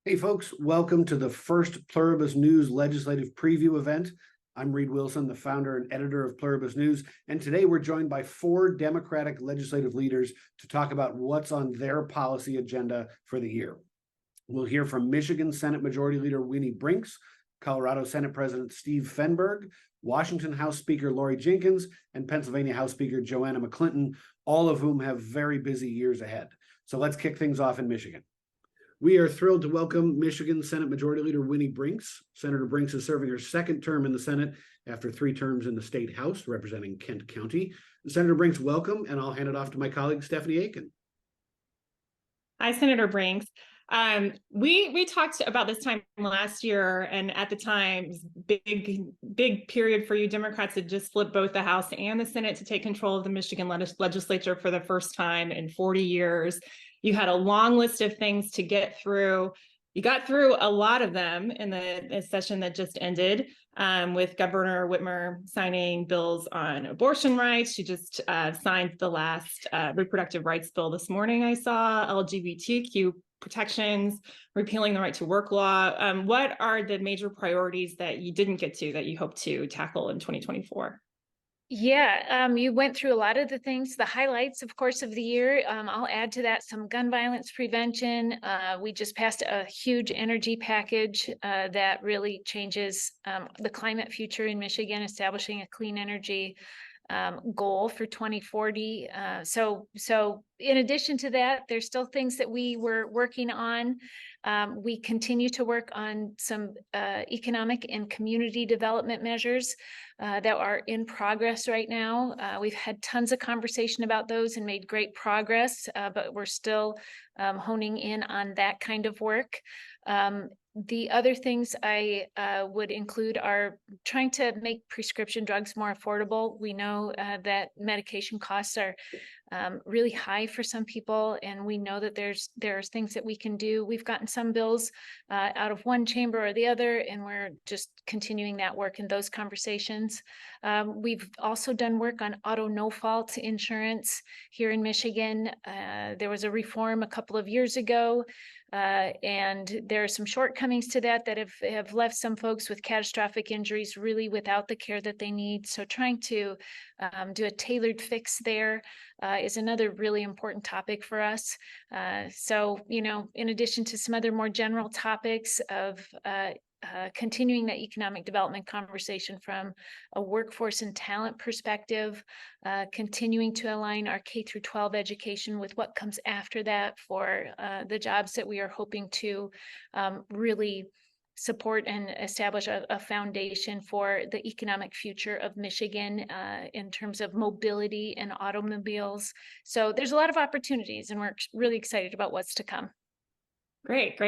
Hey folks, welcome to the first Pluribus News legislative preview event. I'm Reed Wilson, the founder and editor of Pluribus News, and today we're joined by four Democratic legislative leaders to talk about what's on their policy agenda for the year. We'll hear from Michigan Senate Majority Leader Winnie Brinks, Colorado Senate President Steve Fenberg, Washington House Speaker Lori Jenkins, and Pennsylvania House Speaker Joanna McClinton, all of whom have very busy years ahead. So let's kick things off in Michigan. We are thrilled to welcome Michigan Senate Majority Leader Winnie Brinks. Senator Brinks is serving her second term in the Senate after 3 terms in the State House representing Kent County. Senator Brinks, welcome, and I'll hand it off to my colleague, Stephanie Aiken. Hi, Senator Brinks. We talked about this time last year, and at the time, big period for you Democrats had just flipped both the House and the Senate to take control of the Michigan legislature for the first time in 40 years. You had a long list of things to get through. You got through a lot of them in the session that just ended, with Governor Whitmer signing bills on abortion rights. She just signed the last reproductive rights bill this morning, I saw, LGBTQ protections, repealing the right to work law. What are the major priorities that you didn't get to that you hope to tackle in 2024? Yeah, you went through a lot of the things, the highlights, of course, of the year. I'll add to that some gun violence prevention. We just passed a huge energy package that really changes the climate future in Michigan, establishing a clean energy goal for 2040. So in addition to that, there's still things that we were working on. We continue to work on some economic and community development measures that are in progress right now. We've had tons of conversation about those and made great progress, but we're still honing in on that kind of work. The other things I would include are trying to make prescription drugs more affordable. We know that medication costs are really high for some people, and we know that there's things that we can do. We've gotten some bills out of one chamber or the other, and we're just continuing that work in those conversations. We've also done work on auto no-fault insurance here in Michigan. There was a reform a couple of years ago, and there are some shortcomings to that have left some folks with catastrophic injuries really without the care that they need. So trying to do a tailored fix there is another really important topic for us. So, in addition to some other more general topics of continuing that economic development conversation from a workforce and talent perspective, continuing to align our K through 12 education with what comes after that for the jobs that we are hoping to really support and establish a foundation for the economic future of Michigan in terms of mobility and automobiles. So there's a lot of opportunities, and we're really excited about what's to come. Great.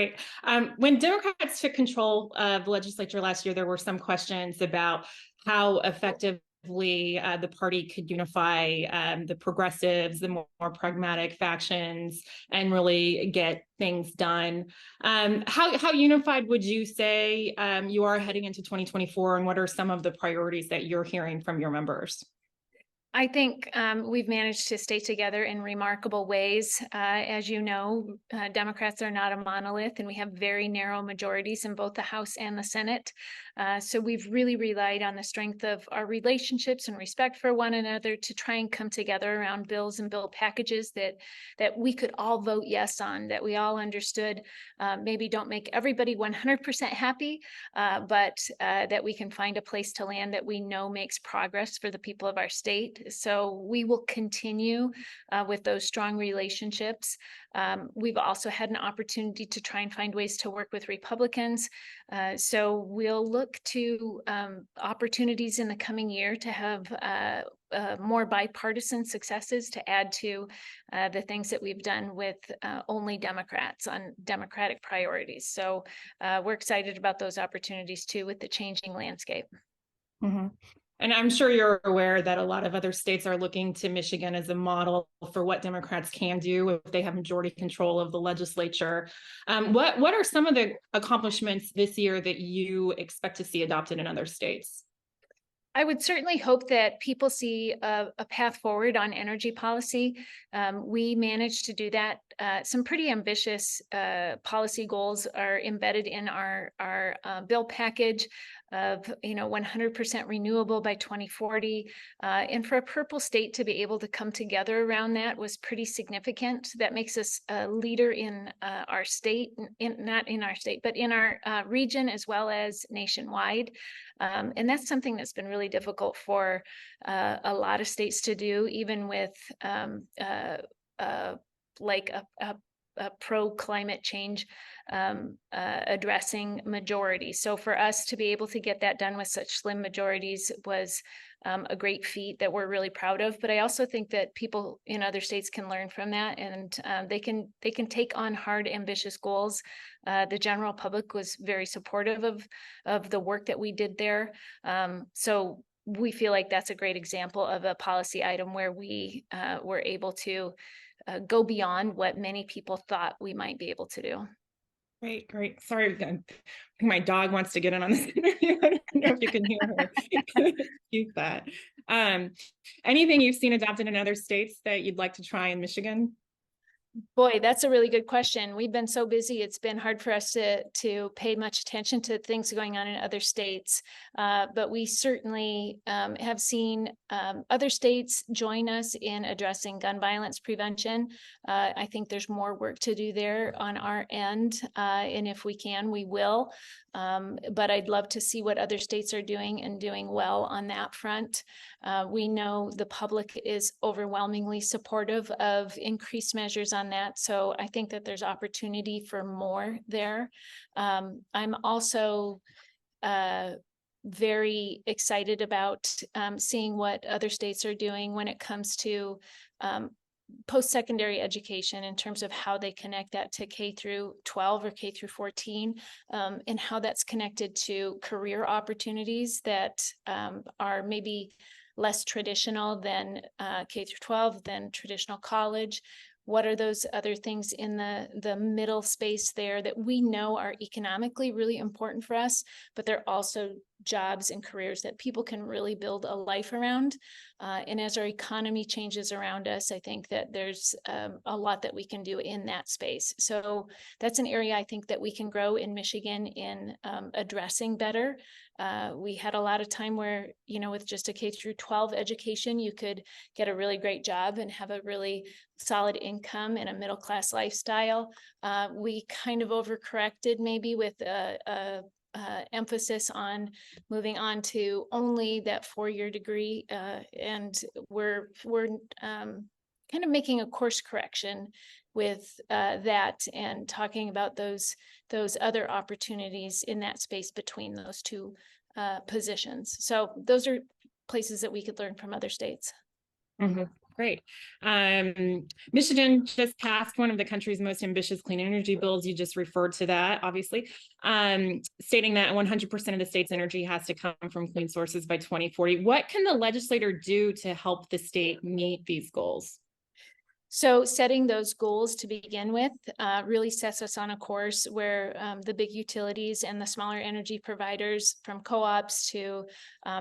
When Democrats took control of the legislature last year, there were some questions about how effectively the party could unify the progressives, the more pragmatic factions, and really get things done. How unified would you say you are heading into 2024, and what are some of the priorities that you're hearing from your members? I think we've managed to stay together in remarkable ways. As you know, Democrats are not a monolith, and we have very narrow majorities in both the House and the Senate. So we've really relied on the strength of our relationships and respect for one another to try and come together around bills and bill packages that we could all vote yes on, that we all understood maybe don't make everybody 100% happy, but that we can find a place to land that we know makes progress for the people of our state. So we will continue with those strong relationships. We've also had an opportunity to try and find ways to work with Republicans. So we'll look to opportunities in the coming year to have more bipartisan successes to add to the things that we've done with only Democrats on Democratic priorities. So we're excited about those opportunities too with the changing landscape. Mm-hmm. And I'm sure you're aware that a lot of other states are looking to Michigan as a model for what Democrats can do if they have majority control of the legislature. What are some of the accomplishments this year that you expect to see adopted in other states? I would certainly hope that people see a path forward on energy policy. We managed to do that. Some pretty ambitious policy goals are embedded in our bill package of 100% renewable by 2040. And for a purple state to be able to come together around that was pretty significant. That makes us a leader in our state, not in our state, but in our region as well as nationwide. And that's something that's been really difficult for a lot of states to do, even with like a pro-climate change addressing majority. So for us to be able to get that done with such slim majorities was a great feat that we're really proud of. But I also think that people in other states can learn from that, and they can take on hard, ambitious goals. The general public was very supportive of the work that we did there. So we feel like that's a great example of a policy item where we were able to go beyond what many people thought we might be able to do. Great. Sorry, my dog wants to get in on this interview. I don't know if you can hear her. Excuse that. Anything you've seen adopted in other states that you'd like to try in Michigan? Boy, that's a really good question. We've been so busy, it's been hard for us to pay much attention to things going on in other states. But we certainly have seen other states join us in addressing gun violence prevention. I think there's more work to do there on our end. And if we can, we will. But I'd love to see what other states are doing and doing well on that front. We know the public is overwhelmingly supportive of increased measures on that. So I think that there's opportunity for more there. I'm also very excited about seeing what other states are doing when it comes to post-secondary education in terms of how they connect that to K through 12 or K through 14, and how that's connected to career opportunities that are maybe less traditional than K through 12, than traditional college. What are those other things in the middle space there that we know are economically really important for us, but they're also jobs and careers that people can really build a life around. And as our economy changes around us, I think that there's a lot that we can do in that space. So that's an area I think that we can grow in Michigan in addressing better. We had a lot of time where, with just a K through 12 education, you could get a really great job and have a really solid income and a middle-class lifestyle. We kind of overcorrected maybe with emphasis on moving on to only that 4-year degree, and we're kind of making a course correction with that and talking about those other opportunities in that space between those two positions. So those are places that we could learn from other states. Mm-hmm. Great. Michigan just passed one of the country's most ambitious clean energy bills. You just referred to that, obviously, stating that 100% of the state's energy has to come from clean sources by 2040. What can the legislator do to help the state meet these goals? So setting those goals to begin with really sets us on a course where the big utilities and the smaller energy providers, from co-ops to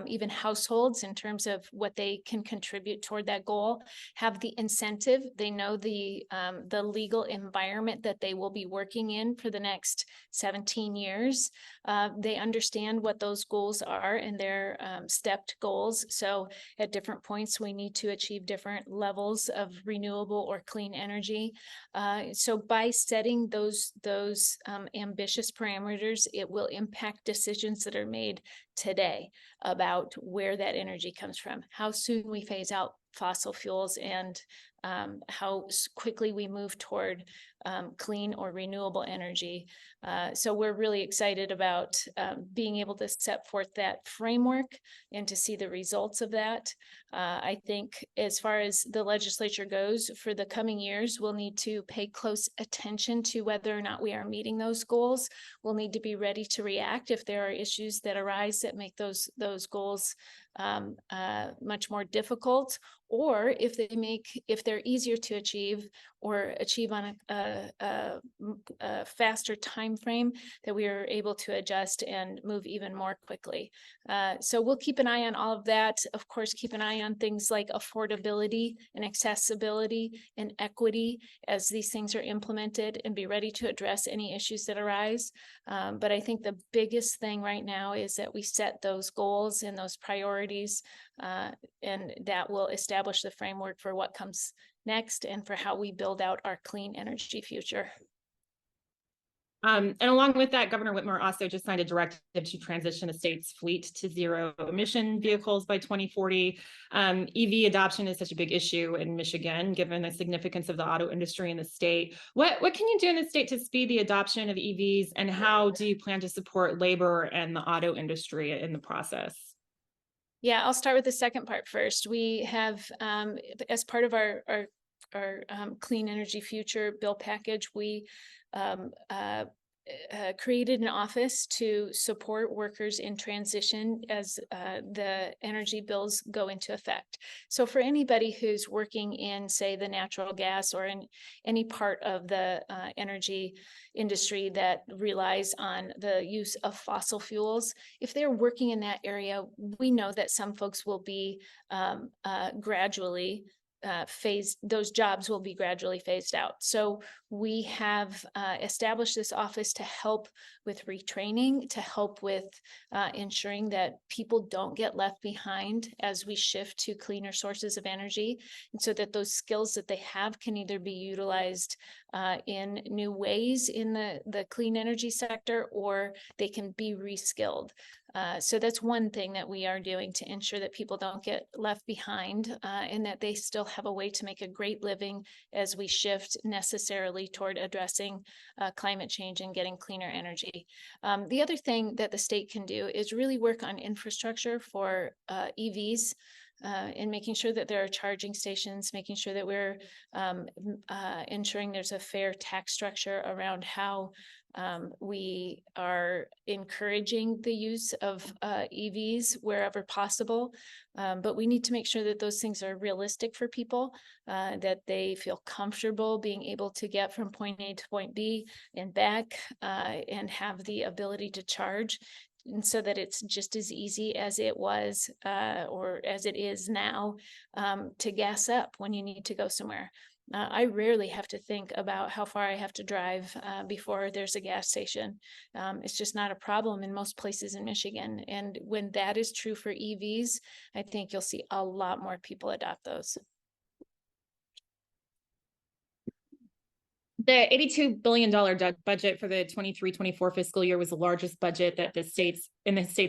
even households, in terms of what they can contribute toward that goal, have the incentive. They know the legal environment that they will be working in for the next 17 years. They understand what those goals are and their stepped goals. So at different points, we need to achieve different levels of renewable or clean energy. So by setting those ambitious parameters, it will impact decisions that are made today about where that energy comes from, how soon we phase out fossil fuels, and how quickly we move toward clean or renewable energy. So we're really excited about being able to set forth that framework and to see the results of that. I think as far as the legislature goes, for the coming years, we'll need to pay close attention to whether or not we are meeting those goals. We'll need to be ready to react if there are issues that arise that make those goals much more difficult, or if they're easier to achieve or achieve on a faster time frame, that we are able to adjust and move even more quickly. So we'll keep an eye on all of that. Of course, keep an eye on things like affordability and accessibility and equity as these things are implemented, and be ready to address any issues that arise. But I think the biggest thing right now is that we set those goals and those priorities, and that will establish the framework for what comes next and for how we build out our clean energy future. And along with that, Governor Whitmer also just signed a directive to transition the state's fleet to zero emission vehicles by 2040. EV adoption is such a big issue in Michigan, given the significance of the auto industry in the state. What can you do in the state to speed the adoption of EVs, and how do you plan to support labor and the auto industry in the process? Yeah, I'll start with the second part first. We have, as part of our clean energy future bill package, we created an office to support workers in transition as the energy bills go into effect. So for anybody who's working in, say, the natural gas or in any part of the energy industry that relies on the use of fossil fuels, if they're working in that area, we know that some folks will be gradually those jobs will be gradually phased out. So we have established this office to help with retraining, to help with ensuring that people don't get left behind as we shift to cleaner sources of energy, and so that those skills that they have can either be utilized in new ways in the clean energy sector, or they can be reskilled. So that's one thing that we are doing to ensure that people don't get left behind, and that they still have a way to make a great living as we shift necessarily toward addressing climate change and getting cleaner energy. The other thing that the state can do is really work on infrastructure for EVs. And making sure that there are charging stations, making sure that we're ensuring there's a fair tax structure around how we are encouraging the use of EVs wherever possible. But we need to make sure that those things are realistic for people, that they feel comfortable being able to get from point A to point B and back, and have the ability to charge. And so that it's just as easy as it was or as it is now to gas up when you need to go somewhere. I rarely have to think about how far I have to drive before there's a gas station. It's just not a problem in most places in Michigan. And when that is true for EVs, I think you'll see a lot more people adopt those. The $82 billion budget for the 23-24 fiscal year was the largest budget that the state's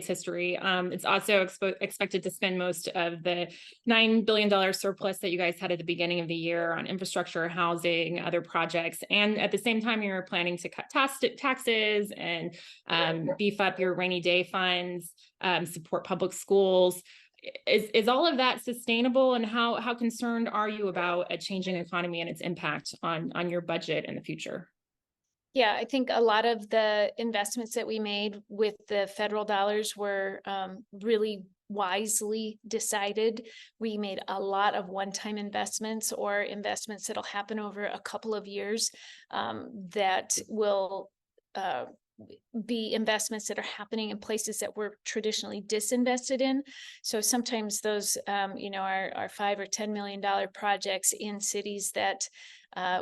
history. It's also expected to spend most of the $9 billion surplus that you guys had at the beginning of the year on infrastructure, housing, other projects. And at the same time, you're planning to cut taxes and beef up your rainy day funds, support public schools. Is all of that sustainable, and how concerned are you about a changing economy and its impact on your budget in the future? Yeah, I think a lot of the investments that we made with the federal dollars were really wisely decided. We made a lot of one-time investments or investments that'll happen over a couple of years that will be investments that are happening in places that we're traditionally disinvested in. So sometimes those, are $5 or $10 million projects in cities that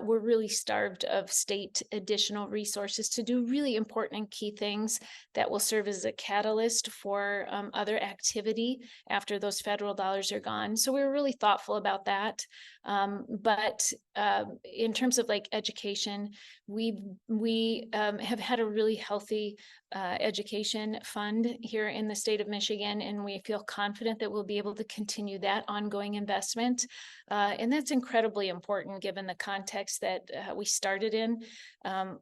we're really starved of state additional resources to do really important and key things that will serve as a catalyst for other activity after those federal dollars are gone. So we were really thoughtful about that. But in terms of like education, we have had a really healthy education fund here in the state of Michigan, and we feel confident that we'll be able to continue that ongoing investment. And that's incredibly important given the context that we started in.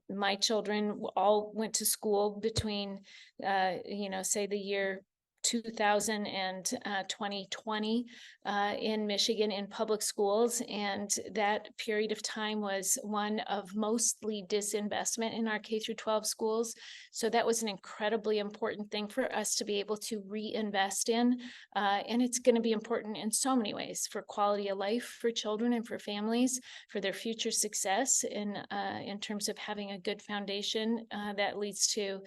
My children all went to school between, say the year 2020 in Michigan in public schools. And that period of time was one of mostly disinvestment in our K through 12 schools. So that was an incredibly important thing for us to be able to reinvest in. And it's going to be important in so many ways for quality of life for children and for families, for their future success in terms of having a good foundation that leads to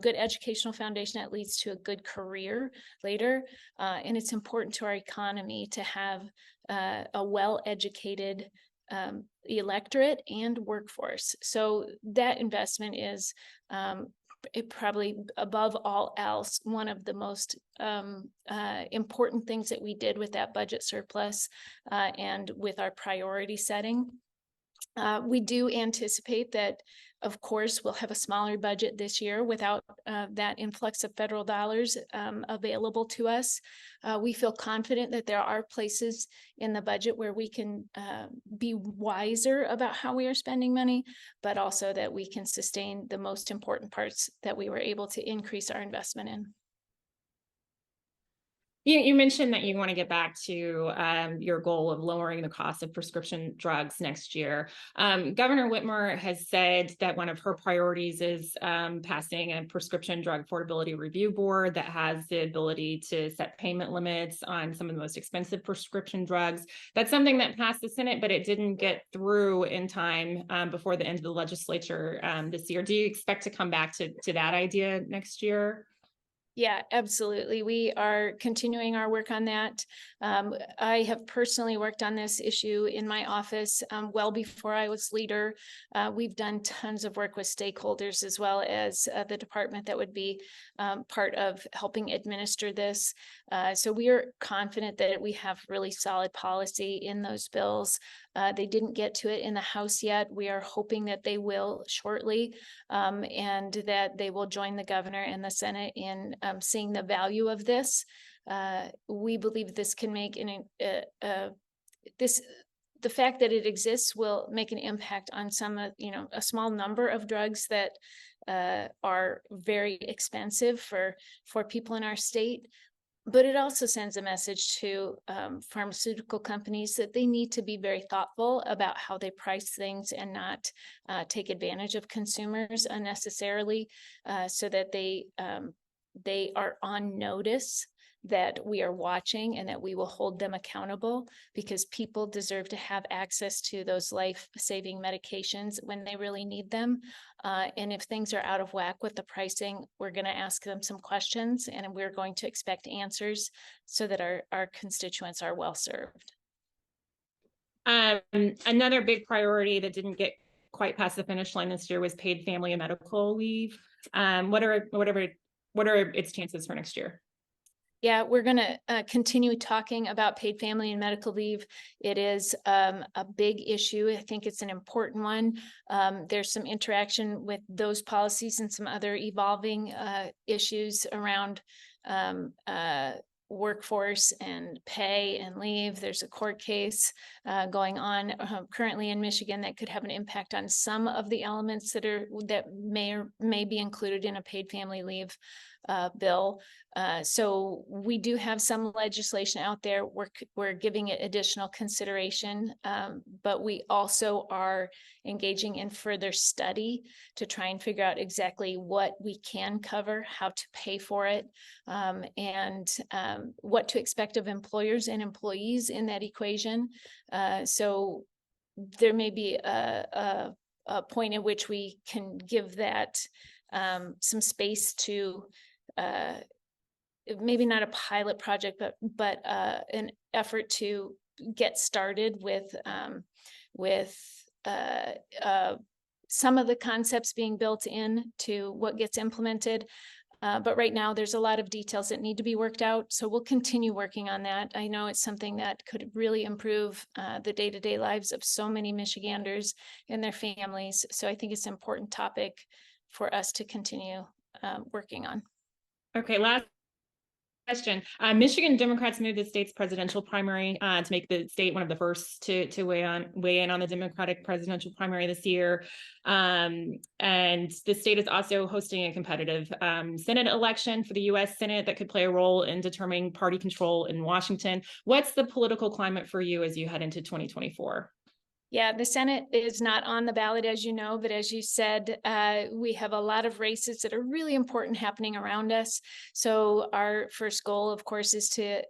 good educational foundation that leads to a good career later. And it's important to our economy to have a well-educated electorate and workforce. So that investment is it probably above all else, one of the most important things that we did with that budget surplus and with our priority setting. We do anticipate that, of course, we'll have a smaller budget this year without that influx of federal dollars available to us. We feel confident that there are places in the budget where we can be wiser about how we are spending money, but also that we can sustain the most important parts that we were able to increase our investment in. You mentioned that you want to get back to your goal of lowering the cost of prescription drugs next year. Governor Whitmer has said that one of her priorities is passing a prescription drug affordability review board that has the ability to set payment limits on some of the most expensive prescription drugs. That's something that passed the Senate, but it didn't get through in time before the end of the legislature this year. Do you expect to come back to that idea next year? Yeah, absolutely. We are continuing our work on that. I have personally worked on this issue in my office well before I was leader. We've done tons of work with stakeholders as well as the department that would be part of helping administer this. So we are confident that we have really solid policy in those bills. They didn't get to it in the House yet. We are hoping that they will shortly and that they will join the governor and the Senate in seeing the value of this. We believe this can make the fact that it exists will make an impact on some, a small number of drugs that are very expensive for people in our state. But it also sends a message to pharmaceutical companies that they need to be very thoughtful about how they price things and not take advantage of consumers unnecessarily, so that they are on notice that we are watching and that we will hold them accountable, because people deserve to have access to those life-saving medications when they really need them. And if things are out of whack with the pricing, we're going to ask them some questions and we're going to expect answers so that our constituents are well served. Another big priority that didn't get quite past the finish line this year was paid family and medical leave. What are its chances for next year? Yeah, we're going to continue talking about paid family and medical leave. It is a big issue. I think it's an important one. There's some interaction with those policies and some other evolving issues around workforce and pay and leave. There's a court case going on currently in Michigan that could have an impact on some of the elements that may be included in a paid family leave bill. So we do have some legislation out there. We're giving it additional consideration, but we also are engaging in further study to try and figure out exactly what we can cover, how to pay for it, and what to expect of employers and employees in that equation. So there may be a point at which we can give that some space to maybe not a pilot project, but an effort to get started with some of the concepts being built in to what gets implemented. But right now there's a lot of details that need to be worked out. So we'll continue working on that. I know it's something that could really improve the day-to-day lives of so many Michiganders and their families. So I think it's an important topic for us to continue working on. Okay, last question. Michigan Democrats moved the state's presidential primary to make the state one of the first to weigh in on the Democratic presidential primary this year. And the state is also hosting a competitive Senate election for the U.S. Senate that could play a role in determining party control in Washington. What's the political climate for you as you head into 2024? Yeah, the Senate is not on the ballot, as you know, but as you said, we have a lot of races that are really important happening around us. So our first goal, of course, is to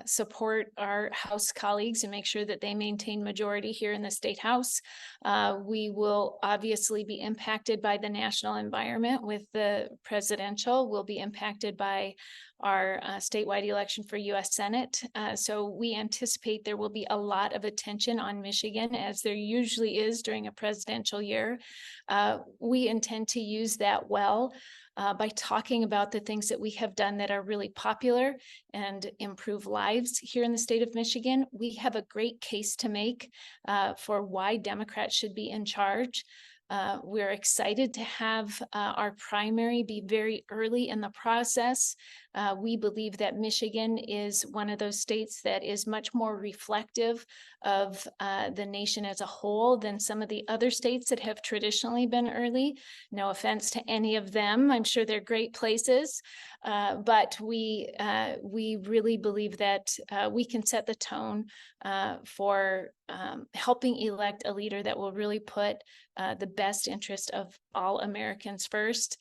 support our House colleagues and make sure that they maintain majority here in the State House. We will obviously be impacted by the national environment with the presidential. We'll be impacted by our statewide election for U.S. Senate. So we anticipate there will be a lot of attention on Michigan, as there usually is during a presidential year. We intend to use that well by talking about the things that we have done that are really popular and improve lives here in the state of Michigan. We have a great case to make for why Democrats should be in charge. We're excited to have our primary be very early in the process. We believe that Michigan is one of those states that is much more reflective of the nation as a whole than some of the other states that have traditionally been early. No offense to any of them. I'm sure they're great places, but we really believe that we can set the tone for helping elect a leader that will really put the best interest of all Americans first.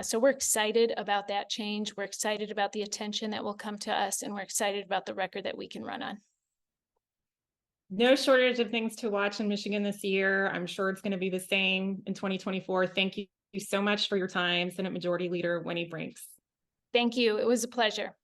So we're excited about that change. We're excited about the attention that will come to us, and we're excited about the record that we can run on. No shortage of things to watch in Michigan this year. I'm sure it's going to be the same in 2024. Thank you so much for your time, Senate Majority Leader Winnie Brinks. Thank you. It was a pleasure.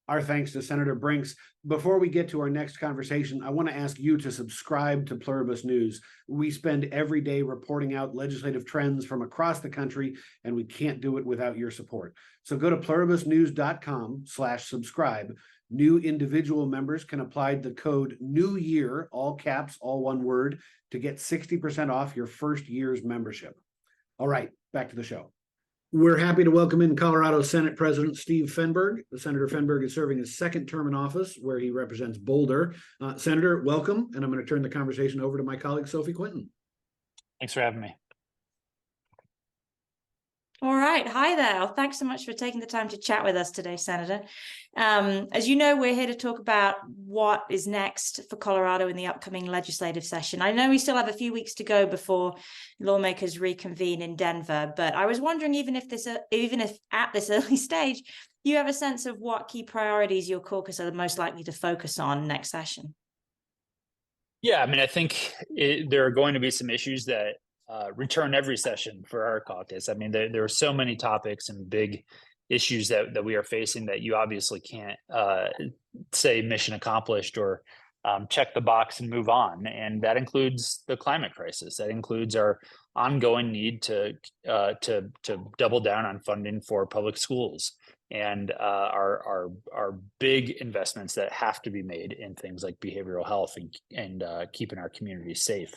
Our thanks to Senator Brinks. Before we get to our next conversation, I want to ask you to subscribe to Pluribus News. We spend every day reporting out legislative trends from across the country, and we can't do it without your support. So go to pluribusnews.com/subscribe. New individual members can apply the code New Year, all caps, all one word, to get 60% off your first year's membership. All right, back to the show. We're happy to welcome in Colorado Senate President Steve Fenberg. Senator Fenberg is serving his second term in office, where he represents Boulder. Senator, welcome, and I'm going to turn the conversation over to my colleague, Sophie Quinton. Thanks for having me. All right. Hi there. Well, thanks so much for taking the time to chat with us today, Senator. As you know, we're here to talk about what is next for Colorado in the upcoming legislative session. I know we still have a few weeks to go before lawmakers reconvene in Denver, but I was wondering, even if at this early stage, you have a sense of what key priorities your caucus are most likely to focus on next session. Yeah, I mean, I think there are going to be some issues that return every session for our caucus. I mean, there are so many topics and big issues that we are facing that you obviously can't say mission accomplished or check the box and move on. And that includes the climate crisis. That includes our ongoing need to double down on funding for public schools, and our big investments that have to be made in things like behavioral health and keeping our communities safe.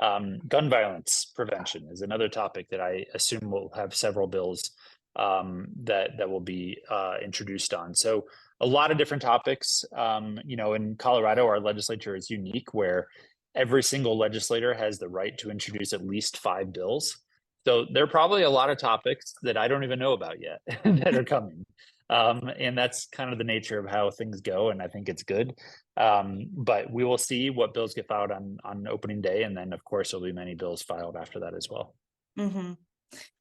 Gun violence prevention is another topic that I assume will have several bills that will be introduced on. So a lot of different topics. In Colorado, our legislature is unique, where every single legislator has the right to introduce at least 5 bills. So there are probably a lot of topics that I don't even know about yet that are coming. And that's kind of the nature of how things go, and I think it's good. But we will see what bills get filed on opening day, and then, of course, there'll be many bills filed after that as well. Mm-hmm.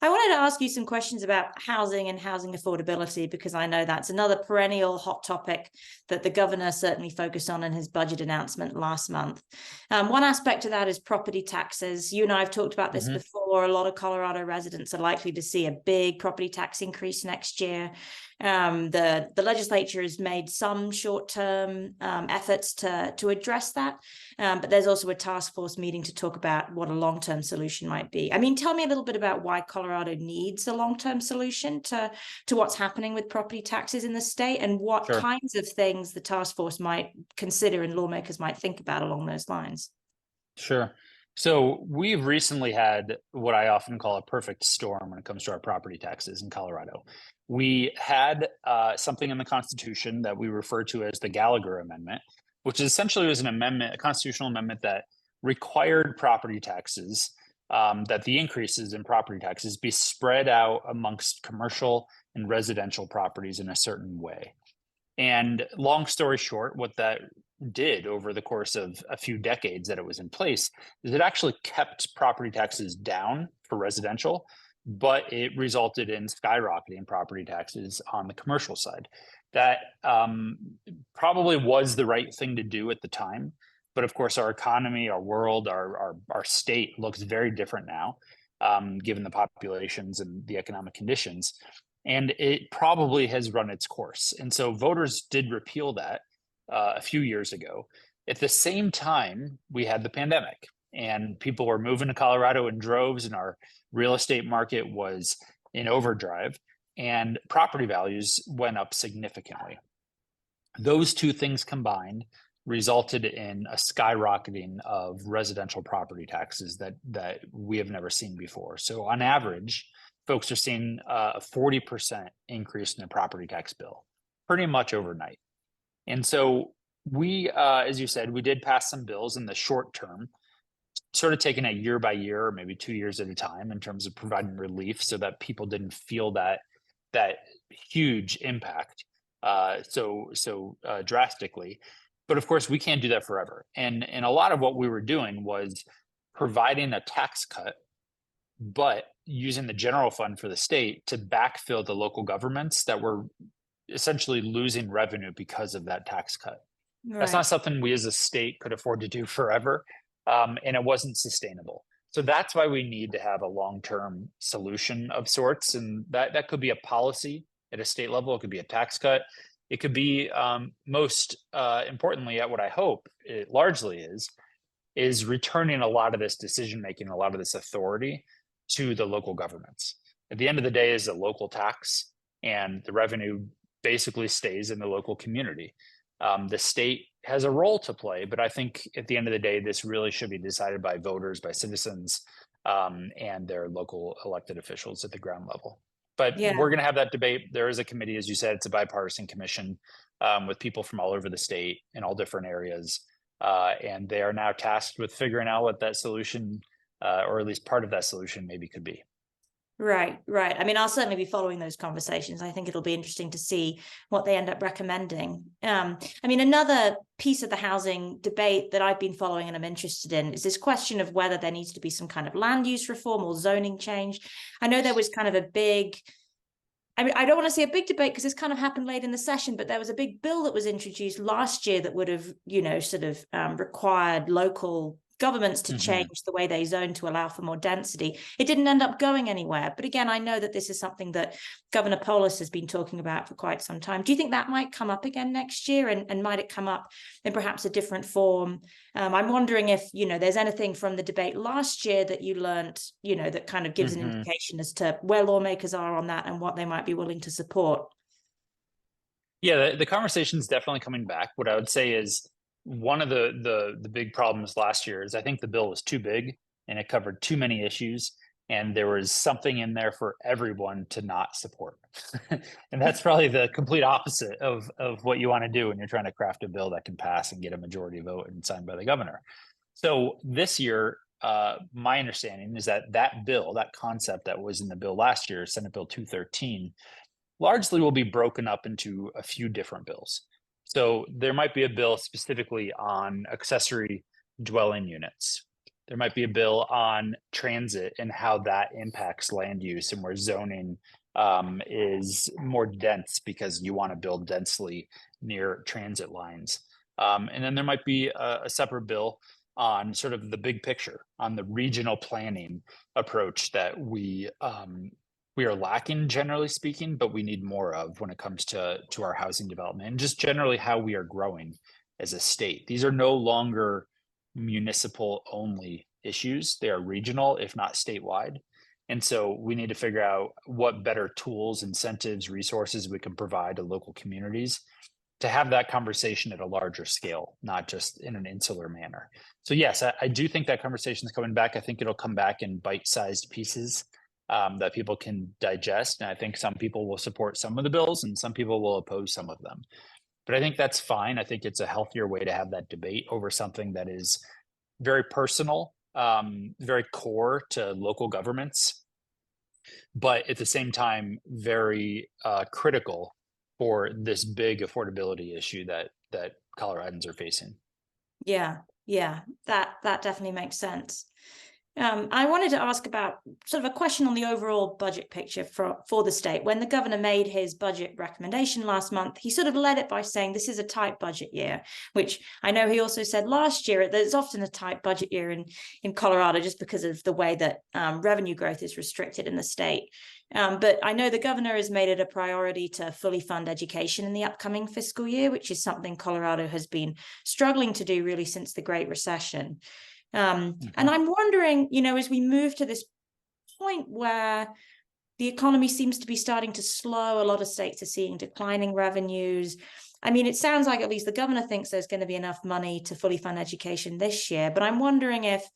I wanted to ask you some questions about housing and housing affordability, because I know that's another perennial hot topic that the governor certainly focused on in his budget announcement last month. One aspect of that is property taxes. You and I have talked about this before. A lot of Colorado residents are likely to see a big property tax increase next year. The legislature has made some short-term efforts to address that, but there's also a task force meeting to talk about what a long-term solution might be. I mean, tell me a little bit about why Colorado needs a long-term solution to what's happening with property taxes in the state, and what kinds of things the task force might consider and lawmakers might think about along those lines. Sure. So we've recently had what I often call a perfect storm when it comes to our property taxes in Colorado. We had something in the Constitution that we refer to as the Gallagher Amendment, which essentially was an amendment, a constitutional amendment that required property taxes, that the increases in property taxes be spread out amongst commercial and residential properties in a certain way. And long story short, what that did over the course of a few decades that it was in place is it actually kept property taxes down for residential, but it resulted in skyrocketing property taxes on the commercial side. That probably was the right thing to do at the time. But of course, our economy, our world, our state looks very different now, given the populations and the economic conditions. And it probably has run its course. And so voters did repeal that a few years ago. At the same time, we had the pandemic and people were moving to Colorado in droves, and our real estate market was in overdrive, and property values went up significantly. Those two things combined resulted in a skyrocketing of residential property taxes that we have never seen before. So on average, folks are seeing a 40% increase in their property tax bill pretty much overnight. And so we, as you said, we did pass some bills in the short term, sort of taking it year by year, or maybe 2 years at a time, in terms of providing relief so that people didn't feel that huge impact so drastically. But of course, we can't do that forever. And a lot of what we were doing was providing a tax cut, but using the general fund for the state to backfill the local governments that were essentially losing revenue because of that tax cut. Right. That's not something we as a state could afford to do forever, and it wasn't sustainable. So that's why we need to have a long-term solution of sorts, and that could be a policy at a state level. It could be a tax cut. It could be, most importantly, at what I hope it largely is returning a lot of this decision-making, a lot of this authority to the local governments. At the end of the day, is a local tax, and the revenue basically stays in the local community. The state has a role to play, but I think at the end of the day, this really should be decided by voters, by citizens, and their local elected officials at the ground level. But Yeah. we're going to have that debate. There is a committee, as you said, it's a bipartisan commission with people from all over the state in all different areas. And they are now tasked with figuring out what that solution, or at least part of that solution, maybe could be. Right. I mean, I'll certainly be following those conversations. I think it'll be interesting to see what they end up recommending. I mean, another piece of the housing debate that I've been following and I'm interested in is this question of whether there needs to be some kind of land use reform or zoning change. I know there was kind of a big, I mean, I don't want to say a big debate because this kind of happened late in the session, but there was a big bill that was introduced last year that would have, sort of required local governments to change the way they zone to allow for more density. It didn't end up going anywhere. But again, I know that this is something that Governor Polis has been talking about for quite some time. Do you think that might come up again next year? And might it come up in perhaps a different form? I'm wondering if, there's anything from the debate last year that you learned, that kind of gives an indication as to where lawmakers are on that and what they might be willing to support. Yeah, the conversation's definitely coming back. What I would say is, one of the big problems last year is I think the bill was too big and it covered too many issues, and there was something in there for everyone to not support. And that's probably the complete opposite of what you want to do when you're trying to craft a bill that can pass and get a majority vote and signed by the governor. So this year, my understanding is that bill, that concept that was in the bill last year, Senate Bill 213, largely will be broken up into a few different bills. So there might be a bill specifically on accessory dwelling units. There might be a bill on transit and how that impacts land use, and where zoning is more dense because you want to build densely near transit lines. And then there might be a separate bill on sort of the big picture, on the regional planning approach that we are lacking, generally speaking, but we need more of when it comes to our housing development and just generally how we are growing as a state. These are no longer municipal only issues. They are regional, if not statewide. And so we need to figure out what better tools, incentives, resources we can provide to local communities to have that conversation at a larger scale, not just in an insular manner. So yes, I do think that conversation is coming back. I think it'll come back in bite-sized pieces that people can digest. And I think some people will support some of the bills and some people will oppose some of them. But I think that's fine. I think it's a healthier way to have that debate over something that is very personal, very core to local governments, but at the same time, very critical for this big affordability issue that Coloradans are facing. Yeah, that definitely makes sense. I wanted to ask about sort of a question on the overall budget picture for the state. When the governor made his budget recommendation last month, he sort of led it by saying this is a tight budget year, which I know he also said last year. There's often a tight budget year in Colorado just because of the way that revenue growth is restricted in the state. But I know the governor has made it a priority to fully fund education in the upcoming fiscal year, which is something Colorado has been struggling to do really since the Great Recession. And I'm wondering, as we move to this point where the economy seems to be starting to slow, a lot of states are seeing declining revenues. I mean, it sounds like at least the governor thinks there's going to be enough money to fully fund education this year, but I'm wondering if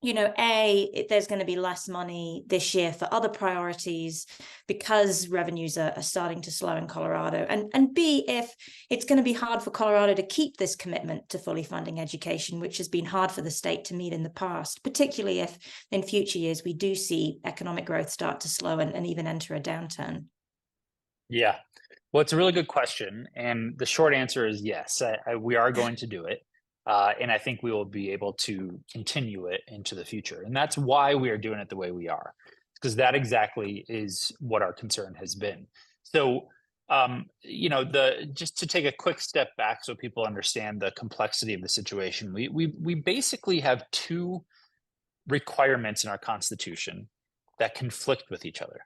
there's going to be less money this year for other priorities because revenues are starting to slow in Colorado, and B, if it's going to be hard for Colorado to keep this commitment to fully funding education, which has been hard for the state to meet in the past, particularly if in future years we do see economic growth start to slow and even enter a downturn. Yeah, well, it's a really good question. And the short answer is yes, we are going to do it. And I think we will be able to continue it into the future. And that's why we are doing it the way we are, because that exactly is what our concern has been. So, just to take a quick step back so people understand the complexity of the situation, we basically have two requirements in our Constitution that conflict with each other.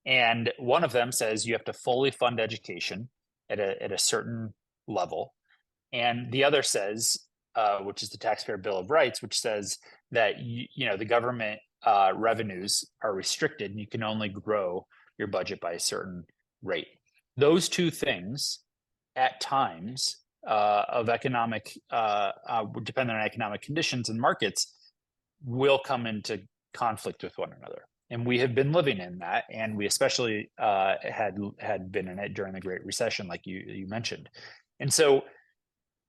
And one of them says you have to fully fund education at a certain level. And the other says, which is the Taxpayer Bill of Rights, which says that the government revenues are restricted and you can only grow your budget by a certain rate. Those two things, at times of economic, depending on economic conditions and markets, will come into conflict with one another. And we have been living in that, and we especially had been in it during the Great Recession, like you mentioned. And so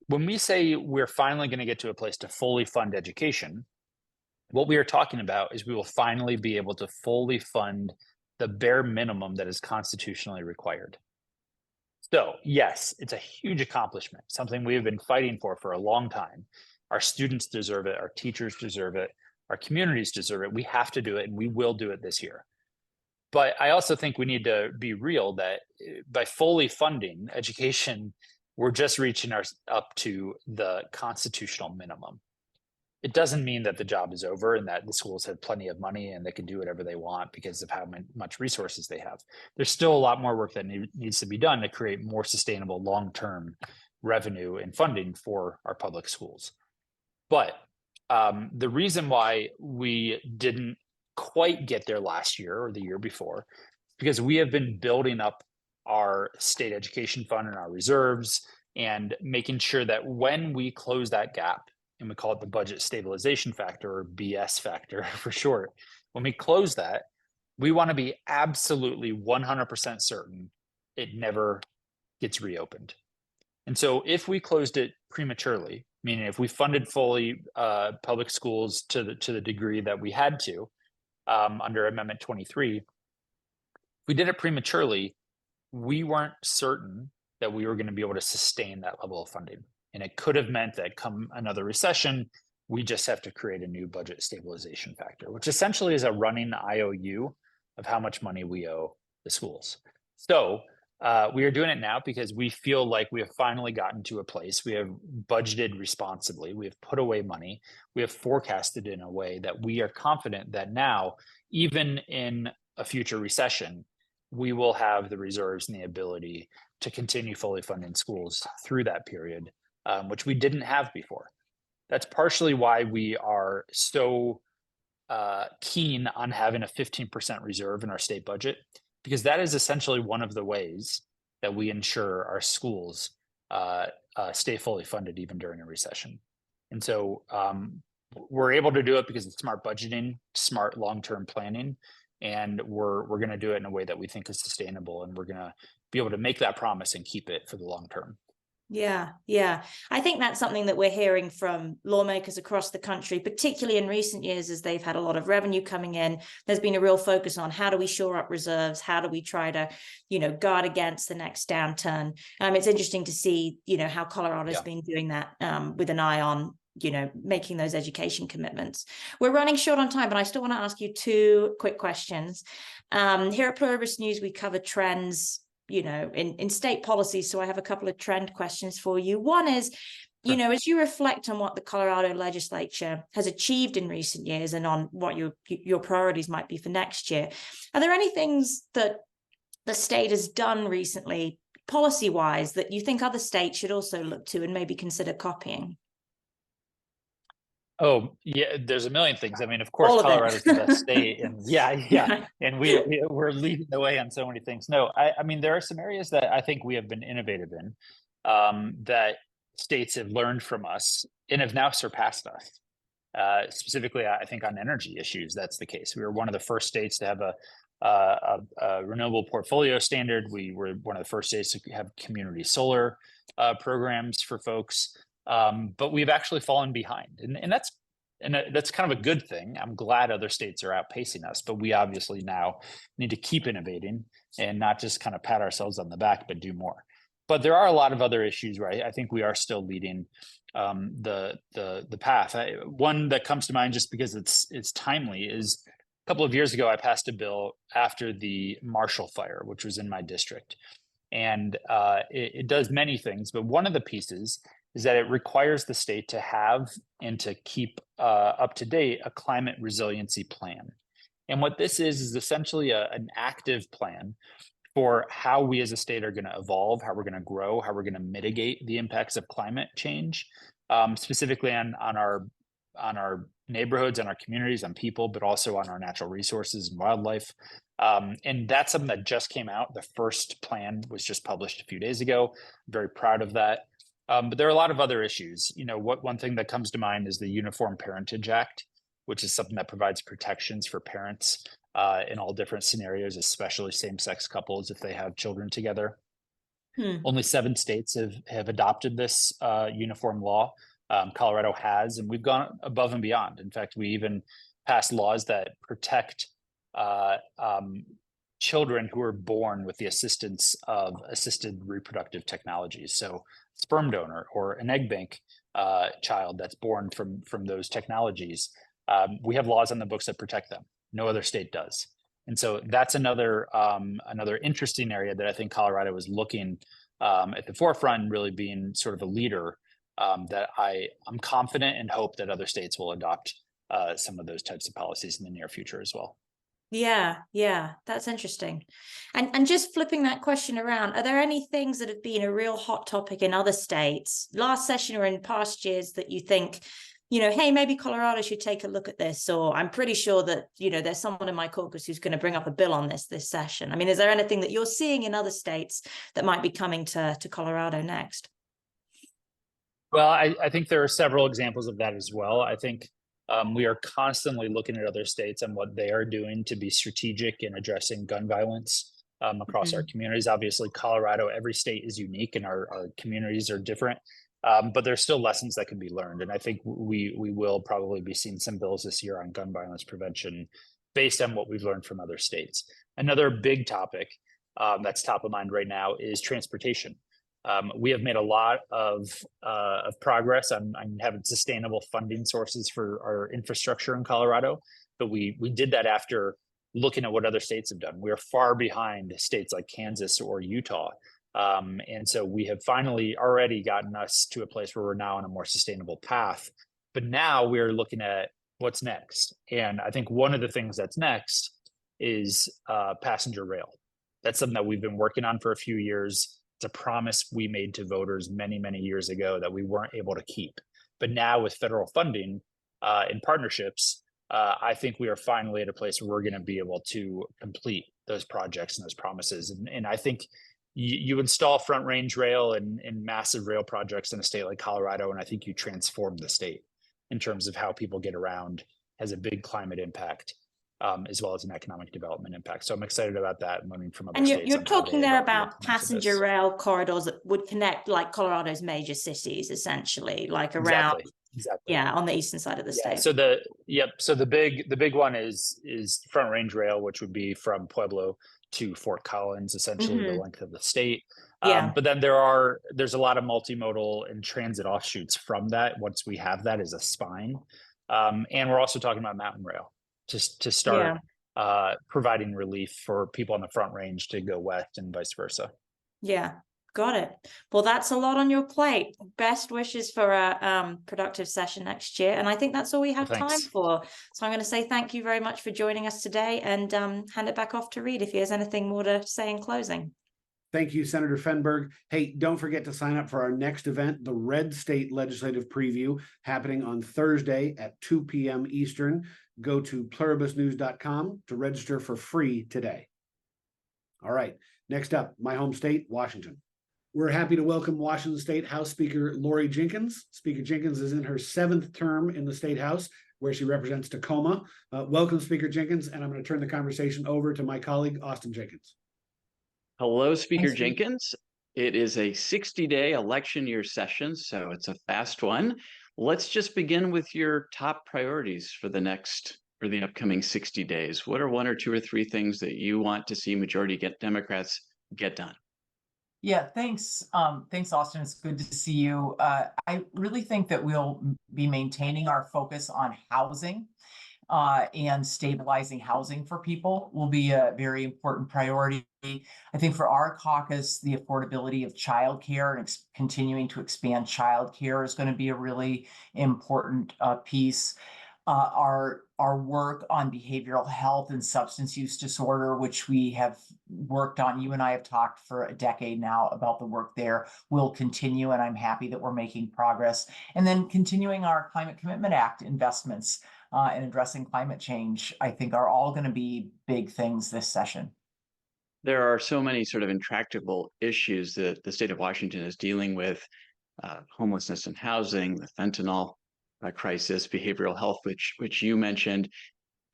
when we say we're finally going to get to a place to fully fund education, what we are talking about is we will finally be able to fully fund the bare minimum that is constitutionally required. So yes, it's a huge accomplishment, something we have been fighting for a long time. Our students deserve it. Our teachers deserve it. Our communities deserve it. We have to do it, and we will do it this year. But I also think we need to be real that by fully funding education, we're just reaching up to the constitutional minimum. It doesn't mean that the job is over and that the schools have plenty of money and they can do whatever they want because of how much resources they have. There's still a lot more work that needs to be done to create more sustainable long-term revenue and funding for our public schools. But the reason why we didn't quite get there last year or the year before, because we have been building up our state education fund and our reserves and making sure that when we close that gap, and we call it the budget stabilization factor, or BS factor for short, when we close that, we want to be absolutely 100% certain it never gets reopened. And so if we closed it prematurely, meaning if we funded fully public schools to the degree that we had to under Amendment 23, if we did it prematurely, we weren't certain that we were going to be able to sustain that level of funding. And it could have meant that come another recession, we just have to create a new budget stabilization factor, which essentially is a running IOU of how much money we owe the schools. So we are doing it now because we feel like we have finally gotten to a place. We have budgeted responsibly. We have put away money. We have forecasted in a way that we are confident that now, even in a future recession, we will have the reserves and the ability to continue fully funding schools through that period, which we didn't have before. That's partially why we are so keen on having a 15% reserve in our state budget, because that is essentially one of the ways that we ensure our schools stay fully funded even during a recession. And so we're able to do it because of smart budgeting, smart long-term planning, and we're going to do it in a way that we think is sustainable, and we're going to be able to make that promise and keep it for the long term. Yeah, yeah. I think that's something that we're hearing from lawmakers across the country, particularly in recent years, as they've had a lot of revenue coming in. There's been a real focus on how do we shore up reserves? How do we try to, guard against the next downturn? It's interesting to see, how Colorado's been doing that with an eye on, making those education commitments. We're running short on time, but I still want to ask you two quick questions. Here at Pluribus News, we cover trends in state policy. So I have a couple of trend questions for you. One is, as you reflect on what the Colorado legislature has achieved in recent years and on what your priorities might be for next year, are there any things that the state has done recently, policy-wise, that you think other states should also look to and maybe consider copying? Oh, yeah, there's a million things. I mean, of course, Colorado's the best state, and yeah. And we're leading the way on so many things. No, I mean, there are some areas that I think we have been innovative in, that states have learned from us and have now surpassed us. Specifically, I think on energy issues, that's the case. We were one of the first states to have a renewable portfolio standard. We were one of the first states to have community solar programs for folks. But we've actually fallen behind, and that's kind of a good thing. I'm glad other states are outpacing us, but we obviously now need to keep innovating and not just kind of pat ourselves on the back, but do more. But there are a lot of other issues where I think we are still leading the path. One that comes to mind just because it's timely is a couple of years ago I passed a bill after the Marshall Fire, which was in my district, and it does many things, but one of the pieces is that it requires the state to have and to keep up to date a climate resiliency plan. And what this is essentially an active plan for how we as a state are going to evolve, how we're going to grow, how we're going to mitigate the impacts of climate change, specifically on our neighborhoods, on our communities, on people, but also on our natural resources and wildlife. And that's something that just came out. The first plan was just published a few days ago. I'm very proud of that. But there are a lot of other issues. One thing that comes to mind is the Uniform Parentage Act, which is something that provides protections for parents in all different scenarios, especially same-sex couples if they have children together. Only 7 states have adopted this uniform law. Colorado has, and we've gone above and beyond. In fact, we even passed laws that protect children who are born with the assistance of assisted reproductive technologies. So sperm donor or an egg bank child that's born from those technologies. We have laws on the books that protect them. No other state does. And so that's another interesting area that I think Colorado is looking at the forefront and really being sort of a leader, that I'm confident and hope that other states will adopt some of those types of policies in the near future as well. Yeah, that's interesting. And just flipping that question around, are there any things that have been a real hot topic in other states last session or in past years that you think, hey, maybe Colorado should take a look at this? Or I'm pretty sure that, there's someone in my caucus who's going to bring up a bill on this session. I mean, is there anything that you're seeing in other states that might be coming to Colorado next? Well, I think there are several examples of that as well. I think we are constantly looking at other states and what they are doing to be strategic in addressing gun violence across our communities. Obviously, Colorado, every state is unique and our communities are different, but there's still lessons that can be learned. And I think we will probably be seeing some bills this year on gun violence prevention based on what we've learned from other states. Another big topic that's top of mind right now is transportation. We have made a lot of progress on having sustainable funding sources for our infrastructure in Colorado, but we did that after looking at what other states have done. We are far behind states like Kansas or Utah, and so we have finally already gotten us to a place where we're now on a more sustainable path. But now we're looking at what's next, and I think one of the things that's next is passenger rail. That's something that we've been working on for a few years. It's a promise we made to voters many, many years ago that we weren't able to keep. But now with federal funding and partnerships, I think we are finally at a place where we're going to be able to complete those projects and those promises. And I think you install front range rail and massive rail projects in a state like Colorado, and I think you transform the state in terms of how people get around, has a big climate impact, as well as an economic development impact. So I'm excited about that and learning from other And states. you're on how talking they there the about implements of passenger this. rail corridors that would connect like Colorado's major cities, essentially, like around, Exactly. yeah, on the eastern side of the Yeah. state. So the big one is front range rail, which would be from Pueblo to Fort Collins, essentially the length of the state. Yeah. But then there's a lot of multimodal and transit offshoots from that. Once we have that as a spine, and we're also talking about mountain rail to start providing relief for people on the front range to go west and vice versa. Yeah, got it. Well, that's a lot on your plate. Best wishes for a productive session next year. And I think that's all we have time for. So I'm going to say thank you very much for joining us today, and hand it back off to Reed if he has anything more to say in closing. Thank you, Senator Fenberg. Hey, don't forget to sign up for our next event, the Red State Legislative Preview, happening on Thursday at 2 p.m. Eastern. Go to pluribusnews.com to register for free today. All right, next up, my home state, Washington. We're happy to welcome Washington State House Speaker Lori Jenkins. Speaker Jenkins is in her 7th term in the State House, where she represents Tacoma. Welcome, Speaker Jenkins, and I'm going to turn the conversation over to my colleague, Austin Jenkins. Hello, Speaker Jenkins. It is a 60-day election year session, so it's a fast one. Let's just begin with your top priorities for the upcoming 60 days. What are 1 or 2 or 3 things that you want to see majority Democrats get done? Yeah, thanks. Thanks, Austin. It's good to see you. I really think that we'll be maintaining our focus on housing. And stabilizing housing for people will be a very important priority. I think for our caucus, the affordability of childcare and continuing to expand childcare is going to be a really important piece. Our work on behavioral health and substance use disorder, which we have worked on, you and I have talked for a decade now about the work there, will continue, and I'm happy that we're making progress. And then continuing our Climate Commitment Act investments and addressing climate change, I think, are all going to be big things this session. There are so many sort of intractable issues that the state of Washington is dealing with: homelessness and housing, the fentanyl crisis, behavioral health, which you mentioned.